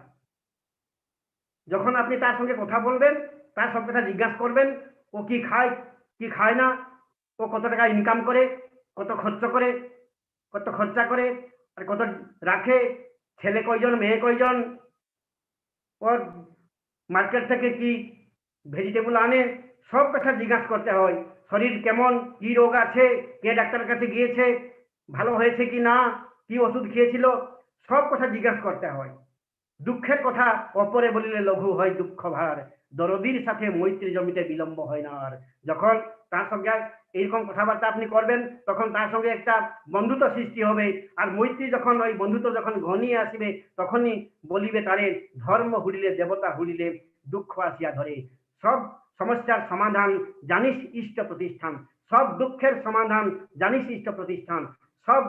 যখন আপনি তার সঙ্গে কথা বলবেন, তার সব কথা জিজ্ঞাসা করবেন, ও কি খায় কি খায় না, ও কত টাকা ইনকাম করে, কত খরচা করে, আর কত রাখে, ছেলে কয়জন মেয়ে কয়জন, ওর মার্কেট থেকে কি ভেজিটেবল আনে, সব কথা জিজ্ঞাসা করতে হয়। শরীর কেমন, কি রোগ আছে, কে ডাক্তারের কাছে গিয়েছে, ভালো হয়েছে কি না, কি ওষুধ খেয়েছিল, সব কথা জিজ্ঞাসা করতে হয়। দুঃখের কথা অপরে বলিলে লঘু হয় দুঃখ ভার, দরদির সাথে মৈত্রী জমিতে বিলম্ব হয় না আর। যখন তার সঙ্গে এইরকম কথাবার্তা আপনি করবেন, তখন তার সঙ্গে একটা বন্ধুত্ব সৃষ্টি হবে। আর মৈত্রী যখন, ওই বন্ধুত্ব যখন ঘনিয়ে আসবে, তখনই বলিবে তারে, ধর্ম হুড়িলে দেবতা হুড়িলে দুঃখ আসিয়া ধরে। সব সমস্যার সমাধান জানিস ইষ্ট প্রতিষ্ঠান, সব দুঃখের সমাধান জানিস ইষ্ট প্রতিষ্ঠান, সব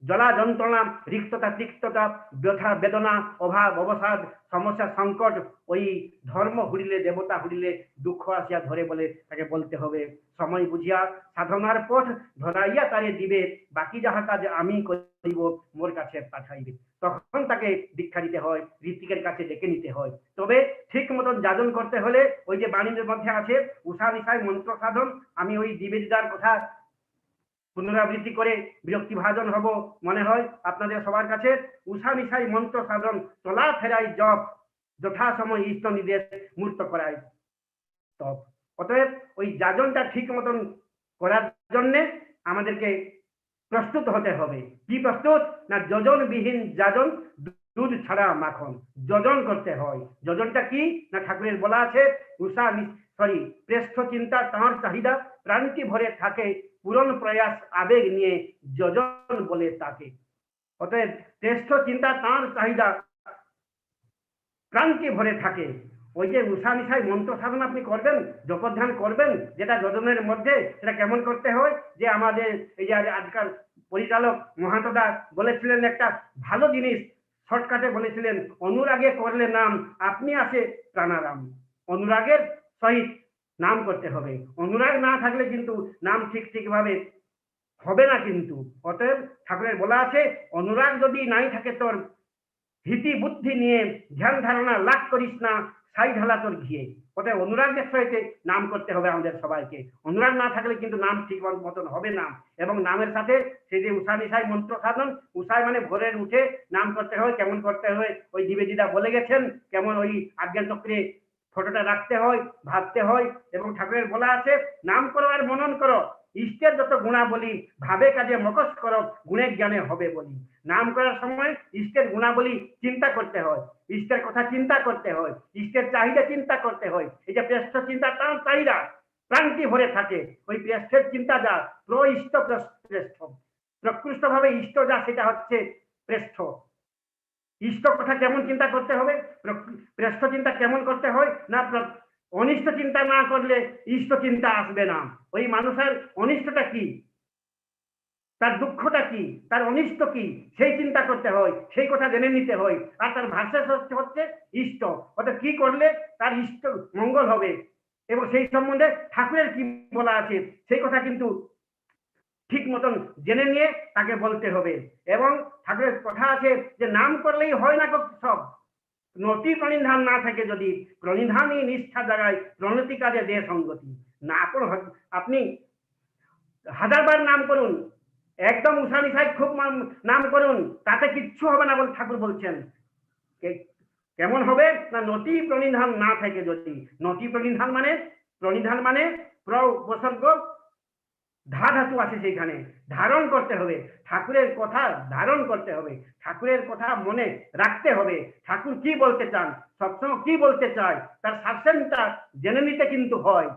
জ্বলা যন্ত্রণা, রিক্ততা, তিক্ততা, ব্যথা বেদনা, অভাব অবসাদ, সমস্যা সংকট, ওই ধর্ম হুড়িলে দেবতা হুড়িলে দুঃখ আসিয়া ধরে বলে তাকে বলতে হবে। সময় বুঝিয়া সাধনার পথ ধরাইয়া তারে দিবে, বাকি যাহা কাজ আমি করিব মোর কাছে পাঠাইবে। তখন তাকে দীক্ষা দিতে হয়, ঋত্বিকের কাছে ডেকে নিতে হয়। তবে ঠিক মতন যাজন করতে হলে ওই যে বাণীর মধ্যে আছে উষা নিশায় মন্ত্র সাধন, আমি ওই নিবেদিতার কথা পুনরাবৃত্তি করে বিরক্তি ভাজন হব মনে হয় আপনাদের সবার কাছে। উষা নিশায় মন্ত্র সাধন, চলা ফেরাই জপ, যথা সময় ইষ্ট নির্দেশ মূর্ত করায় তপ। অতএব ওই যাজনটা ঠিক মতন করার জন্যে আমাদেরকে প্রস্তুত হতে হবে। কি প্রস্তুত না, যোজনবিহীন যাজন দুধ ছাড়া মাখন, যোজন করতে হয়। যোজনটা কি না, ঠাকুরের বলা আছে শ্রেষ্ঠ চিন্তা তাঁর চাহিদা, প্রাণটি ভরে থাকে পূরণ প্রয়াস আবেগ নিয়ে যোজন বলে তাকে। অতএব শ্রেষ্ঠ চিন্তা তাঁর চাহিদা, প্রাণটি ভরে থাকে। ওই যে উষা নিশায় মন্ত্র সাধন আপনি করবেন, জপধ্যান করবেন, যেটা যোজনের মধ্যে, সেটা কেমন করতে হয়, যে আমাদের এই যে আজকাল পরিচালক মহান্তদা বলেছিলেন একটা ভালো জিনিস, শর্টকাটে বলেছিলেন, অনুরাগে করলে নাম আপনি আসে প্রাণারাম। অনুরাগের সহিত নাম করতে হবে, অনুরাগ না থাকলে কিন্তু নাম ঠিকভাবে হবে না কিন্তু। অতএব ঠাকুরের বলা আছে, অনুরাগ যদি নাই থাকে তোর, হিতি বুদ্ধি নিয়ে ধ্যান ধারণা লাভ করিস না, ছাই ঢালা তোর ঘিয়ে। অতএব অনুরাগের সহিতে নাম করতে হবে আমাদের সবাইকে। অনুরাগ না থাকলে কিন্তু নাম ঠিক মতন হবে না। এবং নামের সাথে সেই যে উষা নিশাই মন্ত্র সাধন, উষায় মানে ভোরের উঠে নাম করতে হয়। কেমন করতে হয় ওই দিবেদিদা বলে গেছেন, কেমন ওই আজ্ঞাচক্রে ফটোটা রাখতে হয়, ভাবতে হয়। এবং ঠাকুরের বলা আছে, নাম করো আর মনন করো, ইষ্টের যত গুণাবলী ভাবে কাজে মকস করো, গুণে জ্ঞানে হবে বলি। নাম করার সময় ইষ্টের গুণাবলী চিন্তা করতে হয়, ইষ্টের কথা চিন্তা করতে হয়, ইষ্টের চাহিদা চিন্তা করতে হয়। এই যে প্রেষ্ঠ চিন্তা, তার চাহিদা প্রান্তি ভরে থাকে, ওই প্রেষ্ঠের চিন্তা যা ইষ্ট প্রেষ্ঠ, প্রকৃষ্ট ভাবে ইষ্ট যা সেটা হচ্ছে প্রেষ্ঠ। ইষ্ট কথা কেমন চিন্তা করতে হবে, প্রেষ্ঠ চিন্তা কেমন করতে হয় না, অনিষ্ট চিন্তা না করলে ইষ্ট চিন্তা আসবে না। ওই মানুষের অনিষ্টটা কি, তার দুঃখটা কি, তার অনিষ্ট কি, সেই চিন্তা করতে হয়, সেই কথা জেনে নিতে হয়। আর তার ভাষা হচ্ছে ইষ্ট, অর্থাৎ কি করলে তার ইষ্ট মঙ্গল হবে এবং সেই সম্বন্ধে ঠাকুরের কি বলা আছে সেই কথা কিন্তু ঠিক মতন জেনে নিয়ে তাকে বলতে হবে। এবং ঠাকুরের কথা আছে যে নাম করলেই হয় না সব, নতি প্রণিধান না থাকে যদি, প্রণিধানই নিষ্ঠা জাগায়, প্রণতি কাজে দে সঙ্গতি। না আপনি হাজারবার নাম করুন, একদম উষা নিশায় খুব নাম করুন, তাতে কিচ্ছু হবে না বলে ঠাকুর বলছেন। কেমন হবে না, নতি প্রণিধান না থাকে যদি। নতি প্রণিধান মানে প্রসর্গ ধা ধাতু আছে সেইখানে, ধারণ করতে হবে, ঠাকুরের কথা ধারণ করতে হবে, ঠাকুরের কথা মনে রাখতে হবে। ঠাকুর কি বলতে চান, সবসময় কি বলতে চায়, তার সাবসেন্সটা জেনে নিতে কিন্তু হয়।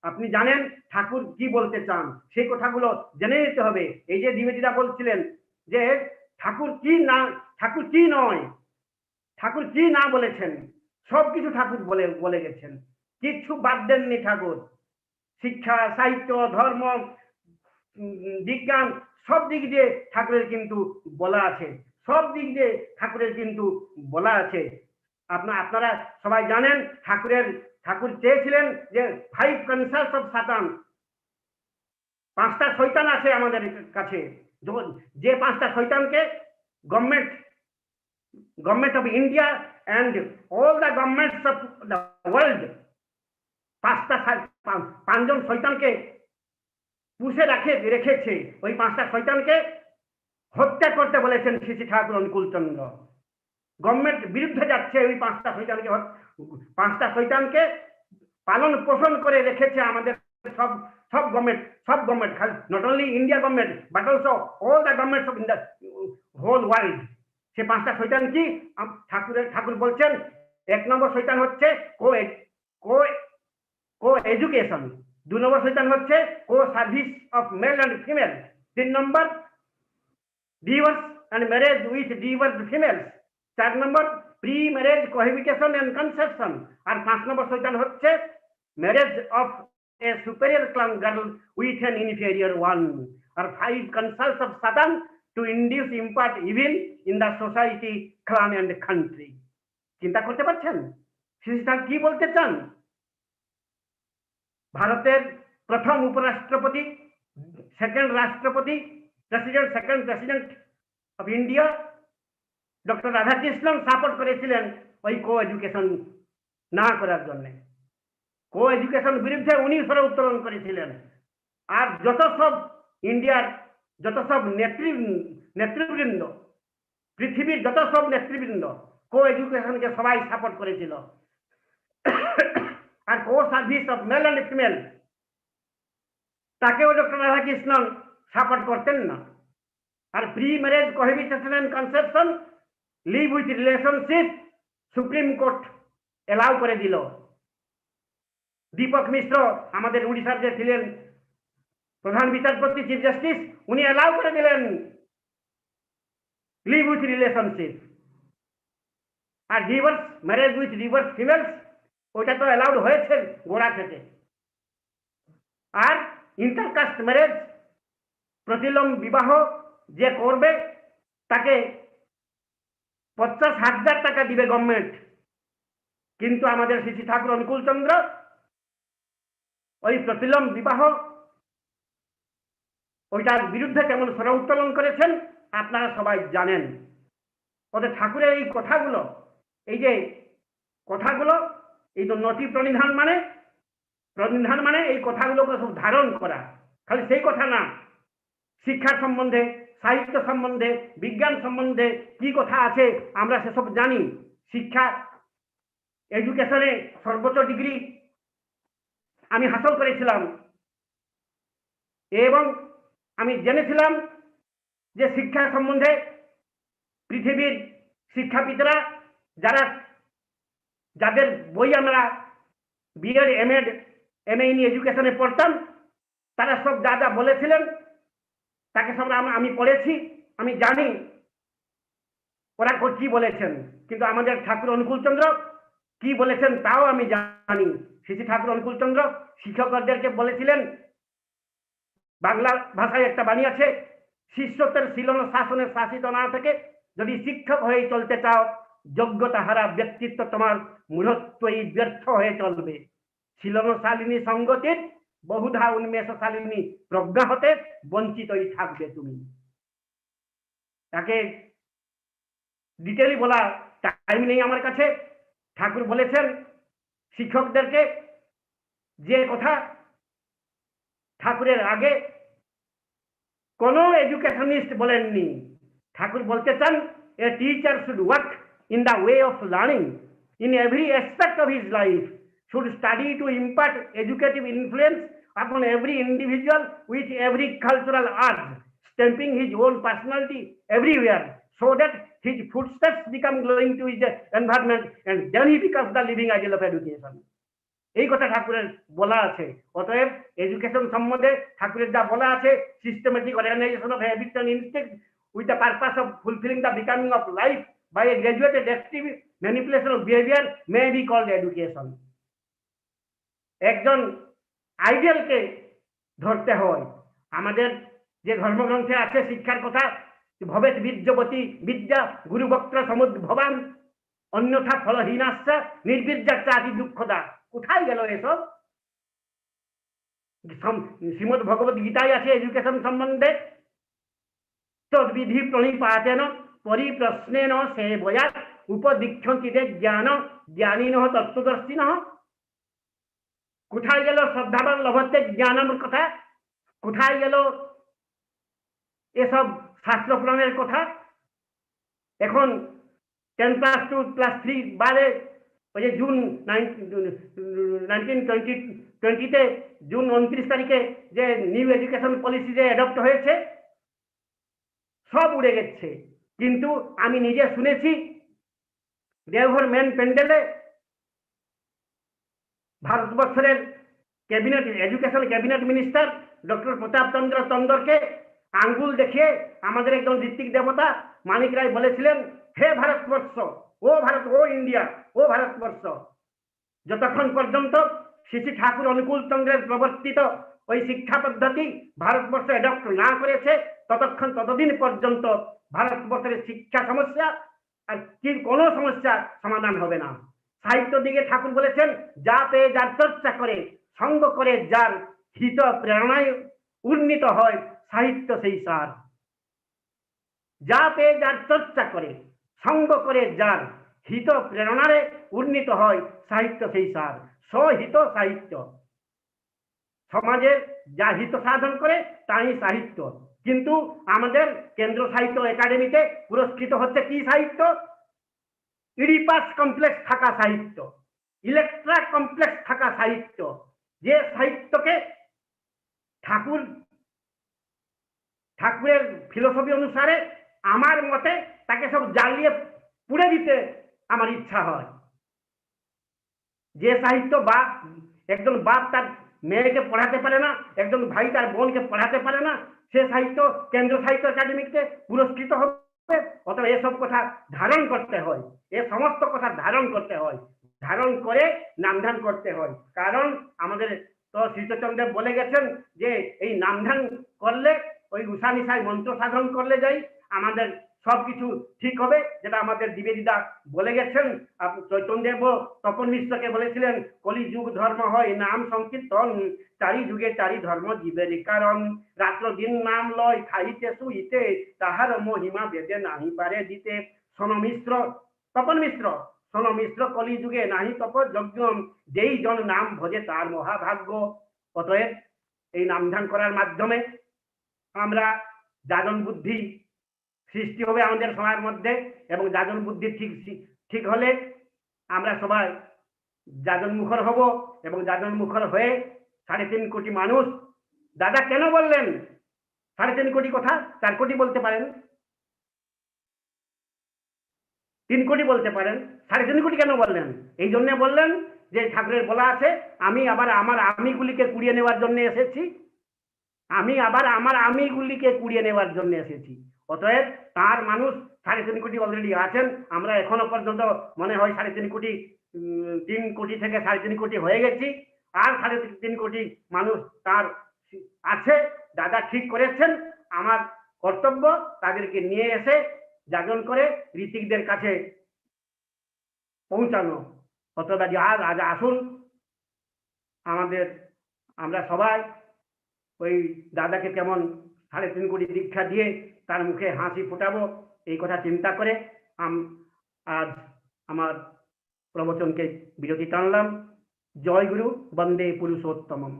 আপনি জানেন ঠাকুর কি বলতে চান, সেই কথাগুলো জেনে নিতে হবে। এই যে দিবেদিদা বলছিলেন যে ঠাকুর কি না, ঠাকুর কি নয়, ঠাকুর কি না বলেছেন, সবকিছু ঠাকুর বলে গেছেন, কিচ্ছু বাদ দেননি ঠাকুর। শিক্ষা, সাহিত্য, ধর্ম, বিজ্ঞান সব দিক দিয়ে ঠাকুরের কিন্তু বলা আছে, সব দিক দিয়ে ঠাকুরের কিন্তু বলা আছে। আপনারা সবাই জানেন ঠাকুর চেয়েছিলেন যে 5 কনসার্টস অফ সাতান, 5টা শয়তান আছে আমাদের কাছে, যে 5টা শয়তানকে government of India and all the governments of the world 5জন শয়তানকে পুষে রেখেছে। ওই 5টা শয়তানকে হত্যা করতে বলেছেন শ্রী শ্রী ঠাকুর অনুকূলচন্দ্র। গভর্নমেন্ট বিরুদ্ধে যাচ্ছে, ওই 5টা শয়তানকে পালন পোষণ করে রেখেছে আমাদের সব government, not only India government but also all the governments of India whole world. সে 5টা শয়তান কি ঠাকুর বলছেন, 1 নম্বর শয়তান হচ্ছে কো এডুকেশন, 2 নম্বর শয়তান হচ্ছে co service of male and female, 3 number divorce and marriage with divorced females, 4 number pre marriage cohabitation and conception, আর 5 নম্বর শয়তান হচ্ছে marriage of a superior girl with an inferior one, আর 5 consults of Satan to induce impart evil in the society, clan and country. চিন্তা করতে পারছেন শ্রী কি বলতে চান? ভারতের প্রথম উপরাষ্ট্রপতি, second president of India doctor Radhakrishnan support করেছিলেন ওই কো এডুকেশন না করার জন্য। কো এডুকেশন বিরুদ্ধে উনি স্বর উত্তোলন করেছিলেন। আর যত সব ইন্ডিয়ার যত সব নেতৃবৃন্দ, পৃথিবীর যত সব নেতৃবৃন্দ কো এডুকেশনকে সবাই সাপোর্ট করেছিল। আর co service of male and female তাকেও ডক্টর রাধাকৃষ্ণন সাপোর্ট করতেন না। আর pre marriage cohabitation and conception, live with relationship Supreme Court allow করে দিল। দীপক মিশ্র আমাদের উড়িষ্যার যে ছিলেন প্রধান বিচারপতি, চিফ জাস্টিস, উনি এলাও করে দিলেন লিভ উইথ রিলেশনশিপ। আর divorce, marriage with divorce females, ওইটা তো অ্যালাউড হয়েছে গোড়া থেকে। আর ইন্টারকাস্ট ম্যারেজ, প্রতিলোম বিবাহ যে করবে তাকে 50,000 টাকা দিবে গভর্নমেন্ট। কিন্তু আমাদের শ্রী ঠাকুর অনুকূলচন্দ্র ওই প্রতিলোম বিবাহ ওইটার বিরুদ্ধে কেমন স্বর উত্তোলন করেছেন আপনারা সবাই জানেন। ওদের ঠাকুরের এই কথাগুলো, এই যে কথাগুলো এই তো নথি প্রণিধান মানে এই কথাগুলোকে সব ধারণ করা। খালি সেই কথা না, শিক্ষা সম্বন্ধে, সাহিত্য সম্বন্ধে, বিজ্ঞান সম্বন্ধে কি কথা আছে আমরা সেসব জানি। শিক্ষা এডুকেশনে সর্বোচ্চ ডিগ্রি আমি হাসিল করেছিলাম এবং আমি জেনেছিলাম যে শিক্ষা সম্বন্ধে পৃথিবীর শিক্ষাবিদরা যাদের বই আমরা বিএড এমএড এমএ ইন এডুকেশনে পড়তাম, তারা সব যা যা বলেছিলেন তাকে সব আমি পড়েছি, আমি জানি ওরা কি বলেছেন। কিন্তু আমাদের ঠাকুর অনুকূলচন্দ্র কি বলেছেন তাও আমি জানি। শ্রী ঠাকুর অনুকূলচন্দ্র শিক্ষকদেরকে বলেছিলেন, বাংলা ভাষায় একটা বাণী আছে, শিষ্যত্বের শিলন শাসনের শাসিত না থেকে যদি শিক্ষক হয়ে চলতে চাও, যোগ্যতা হারা ব্যক্তিত্ব তোমার মূঢ়ত্বই ব্যর্থ হয়ে চলবে। শিলনশালিনী সঙ্গতির বহুধা উন্মেষশালিনী প্রজ্ঞা হতে বঞ্চিতই থাকবে তুমি। তাকে ডিটেইলি বলা টাইম নেই আমার কাছে। ঠাকুর বলেছেন শিক্ষকদেরকে যে কথা ঠাকুরের আগে কোনো এডুকেশনিস্ট বলেননি। ঠাকুর বলতে চান, a teacher should work in the way of learning in every aspect of his life, should study to impart educative influence upon every individual with every cultural urge, stamping his own personality everywhere, so that his footsteps become glowing to his environment, and then he becomes the living ideal of education. এই কথা ঠাকুরের বলা আছে। অতএব education সম্বন্ধে ঠাকুরের যা বলা আছে, systematic organisation of habits and instincts with the purpose of fulfilling the becoming of life by a graduated active manipulation of behavior may be called education. একজন আইডিয়ালকে ধরতে হয়। আমাদের যে ধর্মগ্রন্থে আছে শিক্ষার কথা, ভবেত বীর্যবতী বিদ্যা গুরুবক্ত্র সমুদ্ভবান অন্যথা ফলহীনাশ্চ নির্বীর্যাশ্চ আদি দুঃখদা। কোথায় গেল এসব? শ্রীমদ্ ভগবত গীতায় আছে এডুকেশন সম্বন্ধে, তদ্বিধি প্রণিপাতেন পরিপ্রশ্নেন সেবয়া উপদীক্ষন্তিতে জ্ঞান জ্ঞানীনঃ তত্ত্বদর্শিনঃ। কোথায় গেল শ্রদ্ধাবান লভতে জ্ঞানম কথা? কোথায় গেল এসব শাস্ত্র পুরাণের কথা? এখন 10+2+3 বাদে ওই যে জুন 1920 জুন 29 তারিখে যে নিউ এডুকেশন পলিসি যে অ্যাডপ্ট হয়েছে, সব উড়ে গেছে। কিন্তু আমি নিজে শুনেছি দেওঘর মেন প্যান্ডেলে ভারতবর্ষের cabinet education cabinet minister doctor Pratap Chandra তন্দরকে আঙ্গুল দেখিয়ে আমাদের একজন ঋত্বিক দেবতা মানিক রায় বলেছিলেন, হে ভারতবর্ষ, ও ভারত, ও ইন্ডিয়া, ও ভারতবর্ষ। যতক্ষণ পর্যন্ত শ্রী ঠাকুর অনুকূল চন্দ্রের প্রবর্তিত ওই শিক্ষা পদ্ধতি ভারতবর্ষ অ্যাডপ্ট না করেছে, ততদিন পর্যন্ত ভারতবর্ষের শিক্ষা সমস্যা আর কি কোনো সমস্যা সমাধান হবে না। সাহিত্য দিকে ঠাকুর বলেছেন, যা পেয়ে যার চর্চা করে, সঙ্গ করে যার হিত প্রেরণায় উন্নীত হয় সাহিত্য সেই সার। যা পেয়ে যার চর্চা করে, সঙ্গ করে যার হিত প্রেরণারে উন্নীত হয় সাহিত্য সেই সার। স্বহিত সাহিত্য, সমাজের যা হিত সাধন করে তাই সাহিত্য। কিন্তু আমাদের কেন্দ্র সাহিত্য একাডেমিতে পুরস্কৃত হচ্ছে কি সাহিত্য? ইডিপাস কমপ্লেক্স থাকা সাহিত্য, ইলেকট্রা কমপ্লেক্স থাকা সাহিত্য। যে সাহিত্যকে ঠাকুরের ফিলোসফি অনুসারে আমার মতে তাকে সব জ্বালিয়ে পুড়ে দিতে আমার ইচ্ছা হয়। যে সাহিত্য একজন বাপ তার মেয়েকে পড়াতে পারে না, একজন ভাই তার বোনকে পড়াতে পারে না, সে সাহিত্য কেন্দ্র সাহিত্য একাডেমিতে পুরস্কৃত হবে। অতএব এসব কথা ধারণ করতে হয়, এ সমস্ত কথা ধারণ করতে হয়, ধারণ করে নামধান করতে হয়। কারণ আমাদের তো শ্রীচন্দ্র বলে গেছেন যে এই নামধান করলে, ওই উষা নিশায় মন্ত্র সাধন করলে যাই আমাদের সবকিছু ঠিক হবে, যেটা আমাদের দিবেদিদা বলে গেছেন। চৈতন্যদেব তপন মিশ্রকে বলেছিলেন, কলি যুগ ধর্ম হয় নাম সংকীর্তন, চারি যুগে চারি ধর্ম জীবের কারণ, রাত্র দিন নাম লয় খাইতে শুইতে, তাহার মহিমা বেদে নাহি পারে দিতে। শোনো মিশ্র, তপন মিশ্র, শোনো মিশ্র কলি যুগে নাহি তপ যজ্ঞ যেই জন নাম ভজে তার মহাভাগ্য। অতএব এই নাম ধ্যান করার মাধ্যমে আমরা যাজন বুদ্ধি সৃষ্টি হবে আমাদের সবার মধ্যে, এবং যাজন বুদ্ধি ঠিক হলে আমরা সবাই যাজন মুখর হব, এবং যাজন মুখর হয়ে 3.5 কোটি মানুষ। দাদা কেন বললেন 3.5 কোটি কথা? 4 কোটি বলতে পারেন, 3 কোটি বলতে পারেন, 3.5 কোটি কেন বললেন? এই জন্য বললেন যে ঠাকুরের বলা আছে, আমি আবার আমার আমিগুলিকে কুড়িয়ে নেওয়ার জন্য এসেছি, আমি আবার আমার আমিগুলিকে কুড়িয়ে নেওয়ার জন্য এসেছি। অতএব তার মানুষ 3.5 কোটি অলরেডি আছেন। আমরা এখনো পর্যন্ত মনে হয় 3.5 কোটি 3 কোটি থেকে 3.5 কোটি হয়ে গেছি, আর 3.5 কোটি মানুষ তার আছে। দাদা ঠিক করেছেন, আমার কর্তব্য তাদেরকে নিয়ে এসে যাজন করে ঋতিকদের কাছে পৌঁছানো। অতএব আজ আসুন আমরা সবাই ওই দাদাকে কেমন 3.5 কোটি দীক্ষা দিয়ে তার মুখে হাসি ফোটাবো, এই কথা চিন্তা করে আজ আমার প্রবচনকে বিরতি টানলাম। জয় গুরু, বন্দে পুরুষোত্তমম।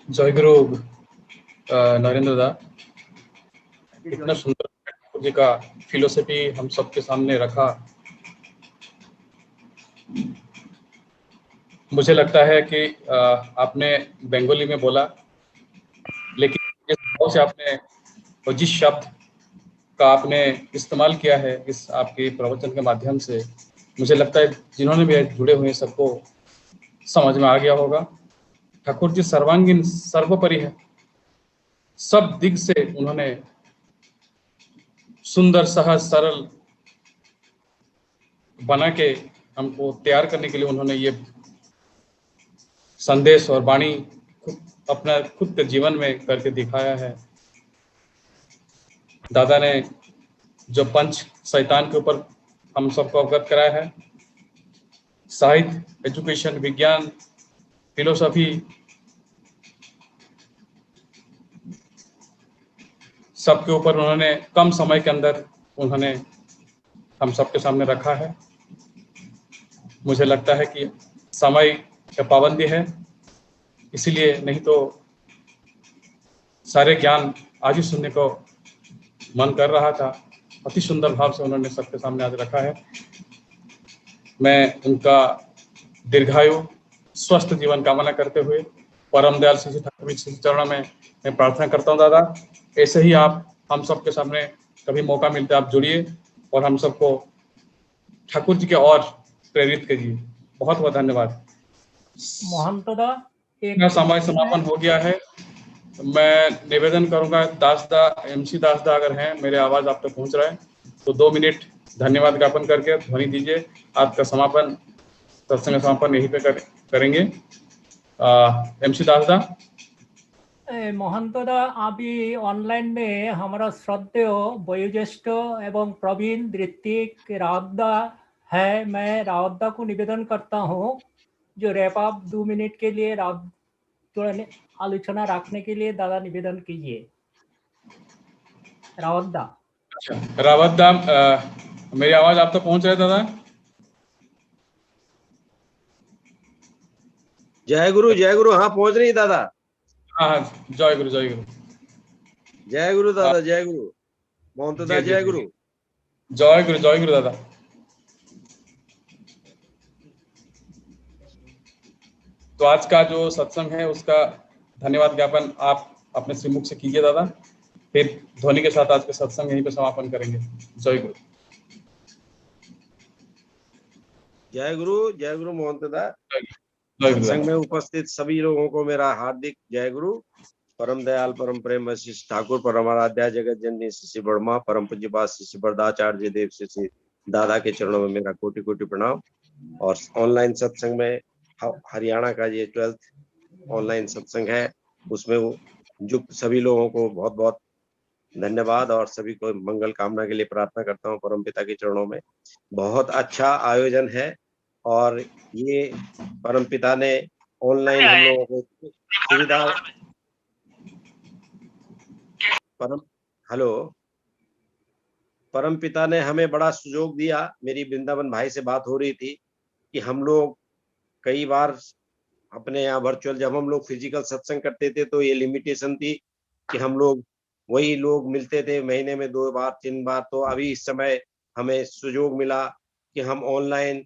जय गुरु नरेंद्र दा, इतना सुंदर ठाकुर जी का फिलोसफी हम सबके सामने रखा। मुझे लगता है कि आपने बंगाली में बोला, लेकिन इस भाव से आपने जिस शब्द का आपने इस्तेमाल किया है इस आपके प्रवचन के माध्यम से, मुझे लगता है जिन्होंने भी जुड़े हुए हैं सबको समझ में आ गया होगा। ठाकुर जी सर्वांगीण सर्वोपरि है। सब दिग से उन्होंने सुंदर सहज सरल बना के हमको तैयार करने के लिए उन्होंने ये संदेश और वाणी अपना खुद के जीवन में करके दिखाया है। दादा ने जो पंच शैतान के ऊपर हम सबको अवगत कराया है, साहित्य, एजुकेशन, विज्ञान, फिलोसफी, सबके ऊपर उन्होंने कम समय के अंदर उन्होंने हम सबके सामने रखा है। मुझे लगता है कि समय की पाबंदी है, इसीलिए नहीं तो सारे ज्ञान आज ही सुनने को मन कर रहा था। अति सुंदर भाव से उन्होंने सबके सामने आज रखा है। मैं उनका दीर्घायु स्वस्थ जीवन कामना करते हुए परम दयाल श्री ठाकुर जी चरणों में मैं प्रार्थना करता हूँ। दादा ऐसे ही आप हम सबके सामने कभी मौका मिलता है आप जुड़िए और हम सबको ठाकुर जी के और प्रेरित कीजिए। बहुत बहुत धन्यवाद। महंतदा समय समापन हो गया है। मैं निवेदन करूंगा दासदा MC दासदा अगर हैं, मेरे आवाज आप तक पहुंच रहा है तो 2 मिनट धन्यवाद ज्ञापन करके ध्वनि दीजिए। आपका समापन सत्संग समापन यहीं पे करेंगे। MC दासदा। महंतदा अभी ऑनलाइन में हमारा श्रद्धेय वयोज्येष्ठ एवं प्रवीण ऋतिक रावतदा है। मैं रावतदा को निवेदन करता हूँ जो रैप अप 2 मिनट के लिए आलोचना रखने के लिए दादा निवेदन कीजिए। रावतदा। अच्छा रावतदा, मेरी आवाज आप तक पहुंच रहा है दादा? जय गुरु हाँ पहुंच रही दादा। हाँ जय गुरु जय गुरु जय गुरु दादा। जय गुरु महंतदा। जय गुरु दादा। तो आज का जो सत्संग है उसका धन्यवाद ज्ञापन आप अपने श्रीमुख से कीजिए दादा, फिर ध्वनि के साथ आज के सत्संग यहीं पे समापन करेंगे। जय गुरु। जय गुरु महंतदा। सत्संग में उपस्थित सभी लोगों को मेरा हार्दिक जय गुरु। परम दयाल परम प्रेम वशिष्ठ ठाकुर, परमाराध्या जगत जननी श्री वर्मा, परम पूज्यपाद श्री वरदाचार्य देव श्री दादा के चरणों में मेरा कोटि कोटि प्रणाम। और ऑनलाइन सत्संग में हरियाणा का ये 12th ऑनलाइन सत्संग है, उसमें जो सभी लोगों को बहुत बहुत धन्यवाद और सभी को मंगल कामना के लिए प्रार्थना करता हूँ परम पिता के चरणों में। बहुत अच्छा आयोजन है और ये परम पिता ने ऑनलाइन हम लोगों को सुविधा परमपिता ने हमें बड़ा सुयोग दिया। मेरी वृंदावन भाई से बात हो रही थी कि हम लोग कई बार अपने यहाँ वर्चुअल, जब हम लोग फिजिकल सत्संग करते थे तो ये लिमिटेशन थी कि हम लोग वही लोग मिलते थे महीने में 2 बार 3 बार। तो अभी इस समय हमें सुयोग मिला कि हम ऑनलाइन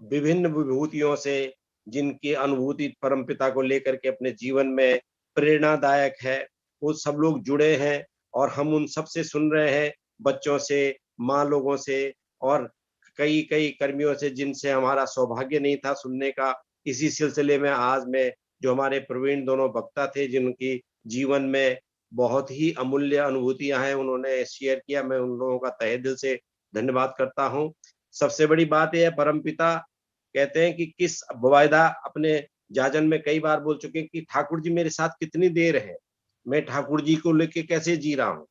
विभिन्न विभूतियों से, जिनकी अनुभूति परमपिता को लेकर के अपने जीवन में प्रेरणादायक है, वो सब लोग जुड़े हैं और हम उन सब से सुन रहे हैं, बच्चों से, माँ लोगों से और कई कई कर्मियों से जिनसे हमारा सौभाग्य नहीं था सुनने का। इसी सिलसिले में आज मैं, जो हमारे प्रवीण दोनों वक्ता थे जिनकी जीवन में बहुत ही अमूल्य अनुभूतियां हैं, उन्होंने शेयर किया, मैं उन लोगों का तहे दिल से धन्यवाद करता हूं। सबसे बड़ी बात यह है, परमपिता कहते हैं कि किस बवायदा अपने जाजन में कई बार बोल चुके हैं कि ठाकुर जी मेरे साथ कितनी देर है, मैं ठाकुर जी को लेके कैसे जी रहा हूँ।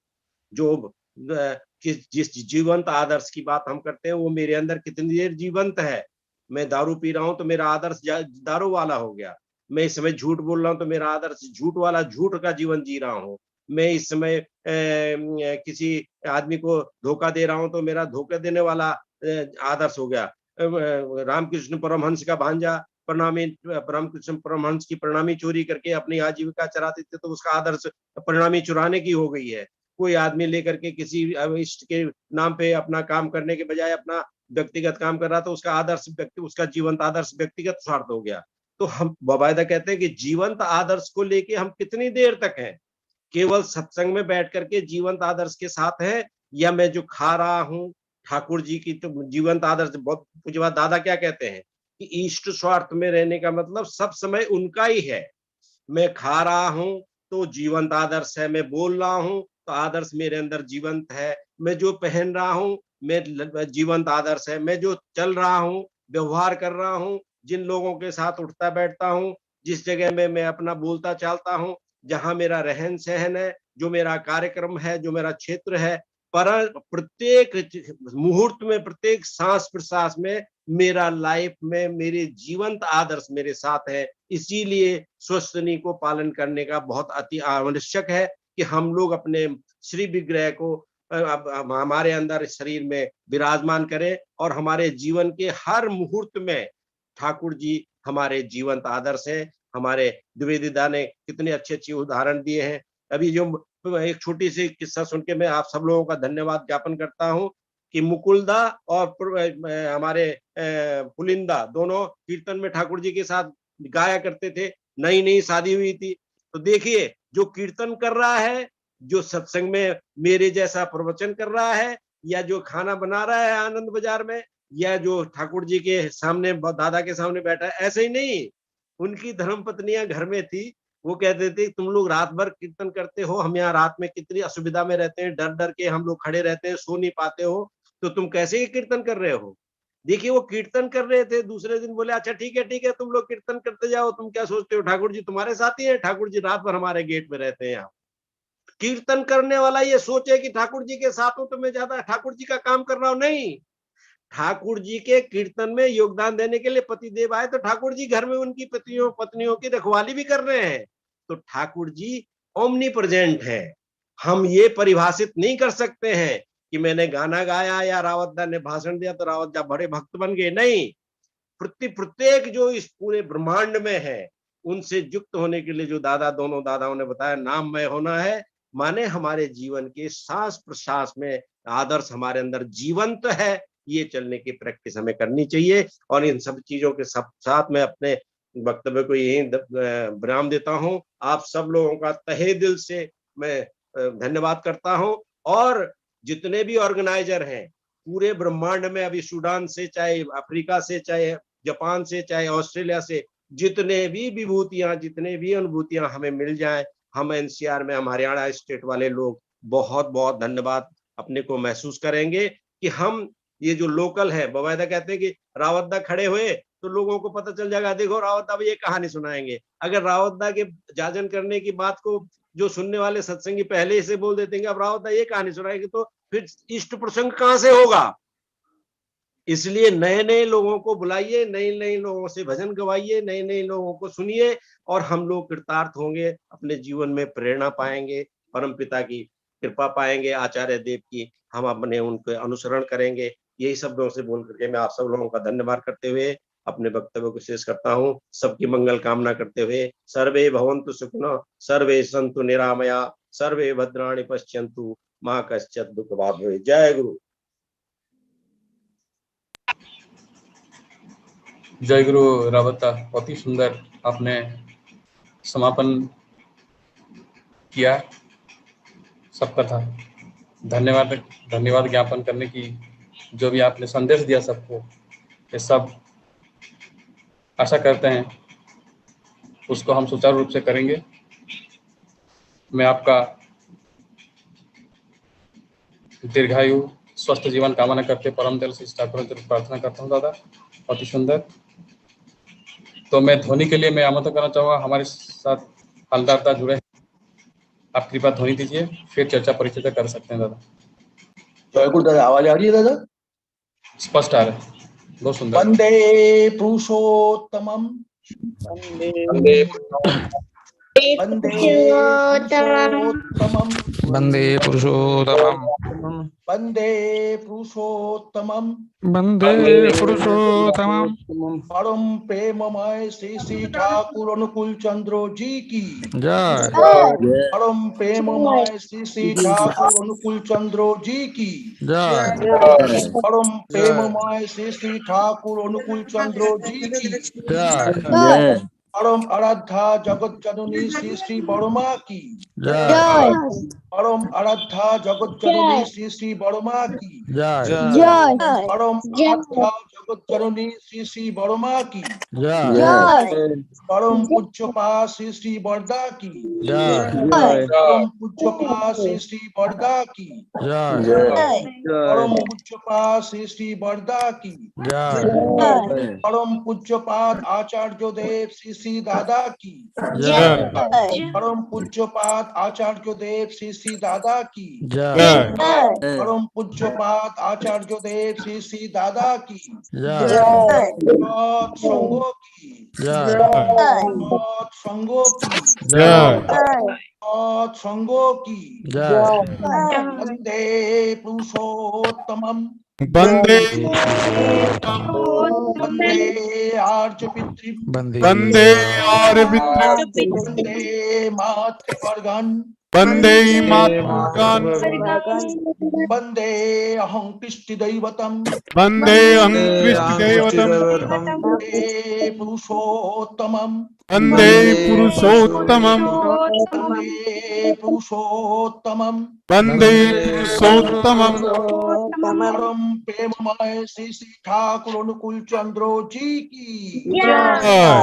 जो जिस जीवंत आदर्श की बात हम करते हैं वो मेरे अंदर कितनी देर जीवंत है। मैं दारू पी रहा हूं तो मेरा आदर्श दारू वाला हो गया। मैं इस समय झूठ बोल रहा हूं तो मेरा आदर्श झूठ वाला, झूठ का जीवन जी रहा हूं। मैं इस समय किसी आदमी को धोखा दे रहा हूं तो मेरा धोखा देने वाला आदर्श हो गया। रामकृष्ण परमहंस का भांजा प्रणामी, रामकृष्ण परमहंस की प्रणामी चोरी करके अपनी आजीविका चलाते थे तो उसका आदर्श प्रणामी चुराने की हो गई है। कोई आदमी लेकर के किसी इष्ट के नाम पे अपना काम करने के बजाय अपना व्यक्तिगत काम कर रहा था, उसका आदर्श उसका जीवंत आदर्श व्यक्तिगत स्वार्थ हो गया। तो हम बाकायदा कहते हैं कि जीवंत आदर्श को लेके हम कितनी देर तक हैं, केवल सत्संग में बैठ करके जीवंत आदर्श के साथ है, या मैं जो खा रहा हूँ ठाकुर जी की तो जीवंत आदर्श। बहुत पूज्य बात दादा क्या कहते हैं कि इष्ट स्वार्थ में रहने का मतलब सब समय उनका ही है। मैं खा रहा हूं तो जीवंत आदर्श है, मैं बोल रहा हूं तो आदर्श मेरे अंदर जीवंत है, मैं जो पहन रहा हूं मैं जीवंत आदर्श है, मैं जो चल रहा हूं, व्यवहार कर रहा हूं, जिन लोगों के साथ उठता बैठता हूं, जिस जगह में मैं अपना बोलता चालता हूं, जहां मेरा रहन सहन है, जो मेरा कार्यक्रम है, जो मेरा क्षेत्र है, पर प्रत्येक मुहूर्त में, प्रत्येक सांस प्रश्वास में मेरा लाइफ में मेरे जीवंत आदर्श मेरे साथ है। इसीलिए स्वस्तनी को पालन करने का बहुत अति आवश्यक है कि हम लोग अपने श्री विग्रह को हमारे अंदर शरीर में विराजमान करें और हमारे जीवन के हर मुहूर्त में ठाकुर जी हमारे जीवंत आदर्श है। हमारे द्विवेदिदा ने कितने अच्छे अच्छे उदाहरण दिए हैं। अभी जो एक छोटी सी किस्सा सुन के मैं आप सब लोगों का धन्यवाद ज्ञापन करता हूँ कि मुकुलदा और हमारे पुलिंदा दोनों कीर्तन में ठाकुर जी के साथ गाया करते थे। नई नई शादी हुई थी, तो देखिए जो कीर्तन कर रहा है, जो सत्संग में मेरे जैसा प्रवचन कर रहा है, या जो खाना बना रहा है आनंद बाजार में, या जो ठाकुर जी के सामने दादा के सामने बैठा है, ऐसे ही नहीं। उनकी धर्मपत्नियां घर में थी, वो कहते थे तुम लोग रात भर कीर्तन करते हो, हम यहाँ रात में कितनी असुविधा में रहते हैं, डर डर के हम लोग खड़े रहते हैं, सो नहीं पाते हो, तो तुम कैसे ही कीर्तन कर रहे हो। देखिए वो कीर्तन कर रहे थे, दूसरे दिन बोले अच्छा ठीक है तुम लोग कीर्तन करते जाओ, तुम क्या सोचते हो ठाकुर जी तुम्हारे साथ ही है, ठाकुर जी रात भर हमारे गेट में रहते हैं। यहाँ कीर्तन करने वाला ये सोचे कि ठाकुर जी के साथ हूं तो मैं ज्यादा ठाकुर जी का काम कर रहा हूं, नहीं। ठाकुर जी के कीर्तन में योगदान देने के लिए पतिदेव आए तो ठाकुर जी घर में उनकी पत्नियों की रखवाली भी कर रहे हैं। तो ठाकुर जी ओमनी प्रेजेंट है। हम ये परिभाषित नहीं कर सकते हैं कि मैंने गाना गाया या रावतदा ने भाषण दिया तो रावतदा बड़े भक्त बन गए, नहीं। प्रत्येक जो इस पूरे ब्रह्मांड में है, उनसे युक्त होने के लिए जो दोनों दादाओं ने बताया, नाममय होना है, माने हमारे जीवन के सांस प्रश्वास में आदर्श हमारे अंदर जीवंत है। ये चलने की प्रैक्टिस हमें करनी चाहिए। और इन सब चीजों के साथ में अपने वक्तव्य को यही विराम देता हूं। आप सब लोगों का तहे दिल से मैं धन्यवाद करता हूं। और जितने भी ऑर्गेनाइजर हैं पूरे ब्रह्मांड में, अभी सूडान से, चाहे अफ्रीका से, चाहे जापान से, चाहे ऑस्ट्रेलिया से, जितने भी विभूतियां, जितने भी अनुभूतियां हमें मिल जाए, हम एनसीआर में, हम हरियाणा स्टेट वाले लोग बहुत बहुत धन्यवाद अपने को महसूस करेंगे कि हम ये जो लोकल है, बवायदा कहते हैं कि रावतदा खड़े हुए तो लोगों को पता चल जाएगा, देखो रावतदा भी ये कहानी सुनाएंगे। अगर रावतदा के जाजन करने की बात को जो सुनने वाले सत्संगी पहले से बोल देते हैं अब रावतदा ये कहानी सुनाएंगे, तो फिर इष्ट प्रसंग कहां से होगा। इसलिए नए नए लोगों को बुलाइए, नए नए लोगों से भजन गवाइए, नए नए लोगों को सुनिए, और हम लोग कृतार्थ होंगे, अपने जीवन में प्रेरणा पाएंगे, परमपिता की कृपा पाएंगे आचार्य देव की, हम अपने उनके अनुसरण करेंगे। यही शब्दों से बोल करके मैं आप सब लोगों का धन्यवाद करते हुए अपने वक्तव्य को शेष करता हूँ। सबकी मंगल कामना करते हुए सर्वे भवन्तु सुखिनः, सर्वे सन्तु निरामया, सर्वे भद्राणि पश्यन्तु, मा कश्चित् दुःखभाग् भवेत्। जय गुरु। जय गुरु रावता, बहुत ही सुंदर आपने समापन किया सबका था। धन्यवाद ज्ञापन करने की, जो भी आपने संदेश दिया सबको, ये सब आशा करते हैं उसको हम सुचारू रूप से करेंगे। मैं आपका दीर्घायु स्वस्थ जीवन कामना करते परम दिल से ठाकुर से प्रार्थना करता हूँ दादा, बहुत ही सुंदर। तो मैं ध्वनि के लिए मैं आमंत्रण करना चाहूँगा, हमारे साथ हलदार दा जुड़े, आप कृपया ध्वनि दीजिए, फिर चर्चा परिचर्चा कर सकते हैं दादा। जय गुरु दादा, आवाज आ रही है दादा? स्पष्ट आ रहा है, बहुत सुंदर। वंदे पुरुषोत्तमम, वंदे पुरुषोत्तमम, वंदे पुरुषोत्तमम, वंदे पुरुषोत्तमम, वंदे पुरुषोत्तमम। परम प्रेममय श्री श्री ठाकुर अनुकूल चंद्र जी की जय। परम प्रेममय श्री श्री ठाकुर अनुकूल चंद्र जी की जय। परम प्रेममय श्री श्री ठाकुर अनुकूल चंद्र जी की जय। परम आराध्या जगत जननी श्री श्री बड़मा की जय। परम आराध्या जगत जननी श्री श्री बड़मा की जय। परम आराध्या जगत जननी श्री श्री बड़मा की जय। परम पूज्यपा श्री श्री बरदा की जय। परम पूज्यपा श्री श्री बरदा की परम पूज्यपा श्री श्री बरदा की परम पूज्यपाद आचार्य देव श्री श्री दादा की परम पूज्यपाद आचार्य देव श्री श्री दादा की परम पूज्यपाद आचार्य देव श्री श्री दादा की संगो की संगो की संगो की वंदे पुरुषोत्तमम, वंदे वंदे आर्य पितृ, वंदे आर्य पितृ, वंदे मातृवर्गन्, वंदे मातृवर्गन्, वंदे अहं कृष्टिदैवतम्, वंदे अहं कृष्टिदैवतम्, वंदे पुरुषोत्तमम्, वंदे पुरुषोत्तमम्, वंदे पुरुषोत्तमम्, वंदे पुरुषोत्तमम्। परम प्रेममय श्री श्री ठाकुर अनुकूल चंद्र जी की जय।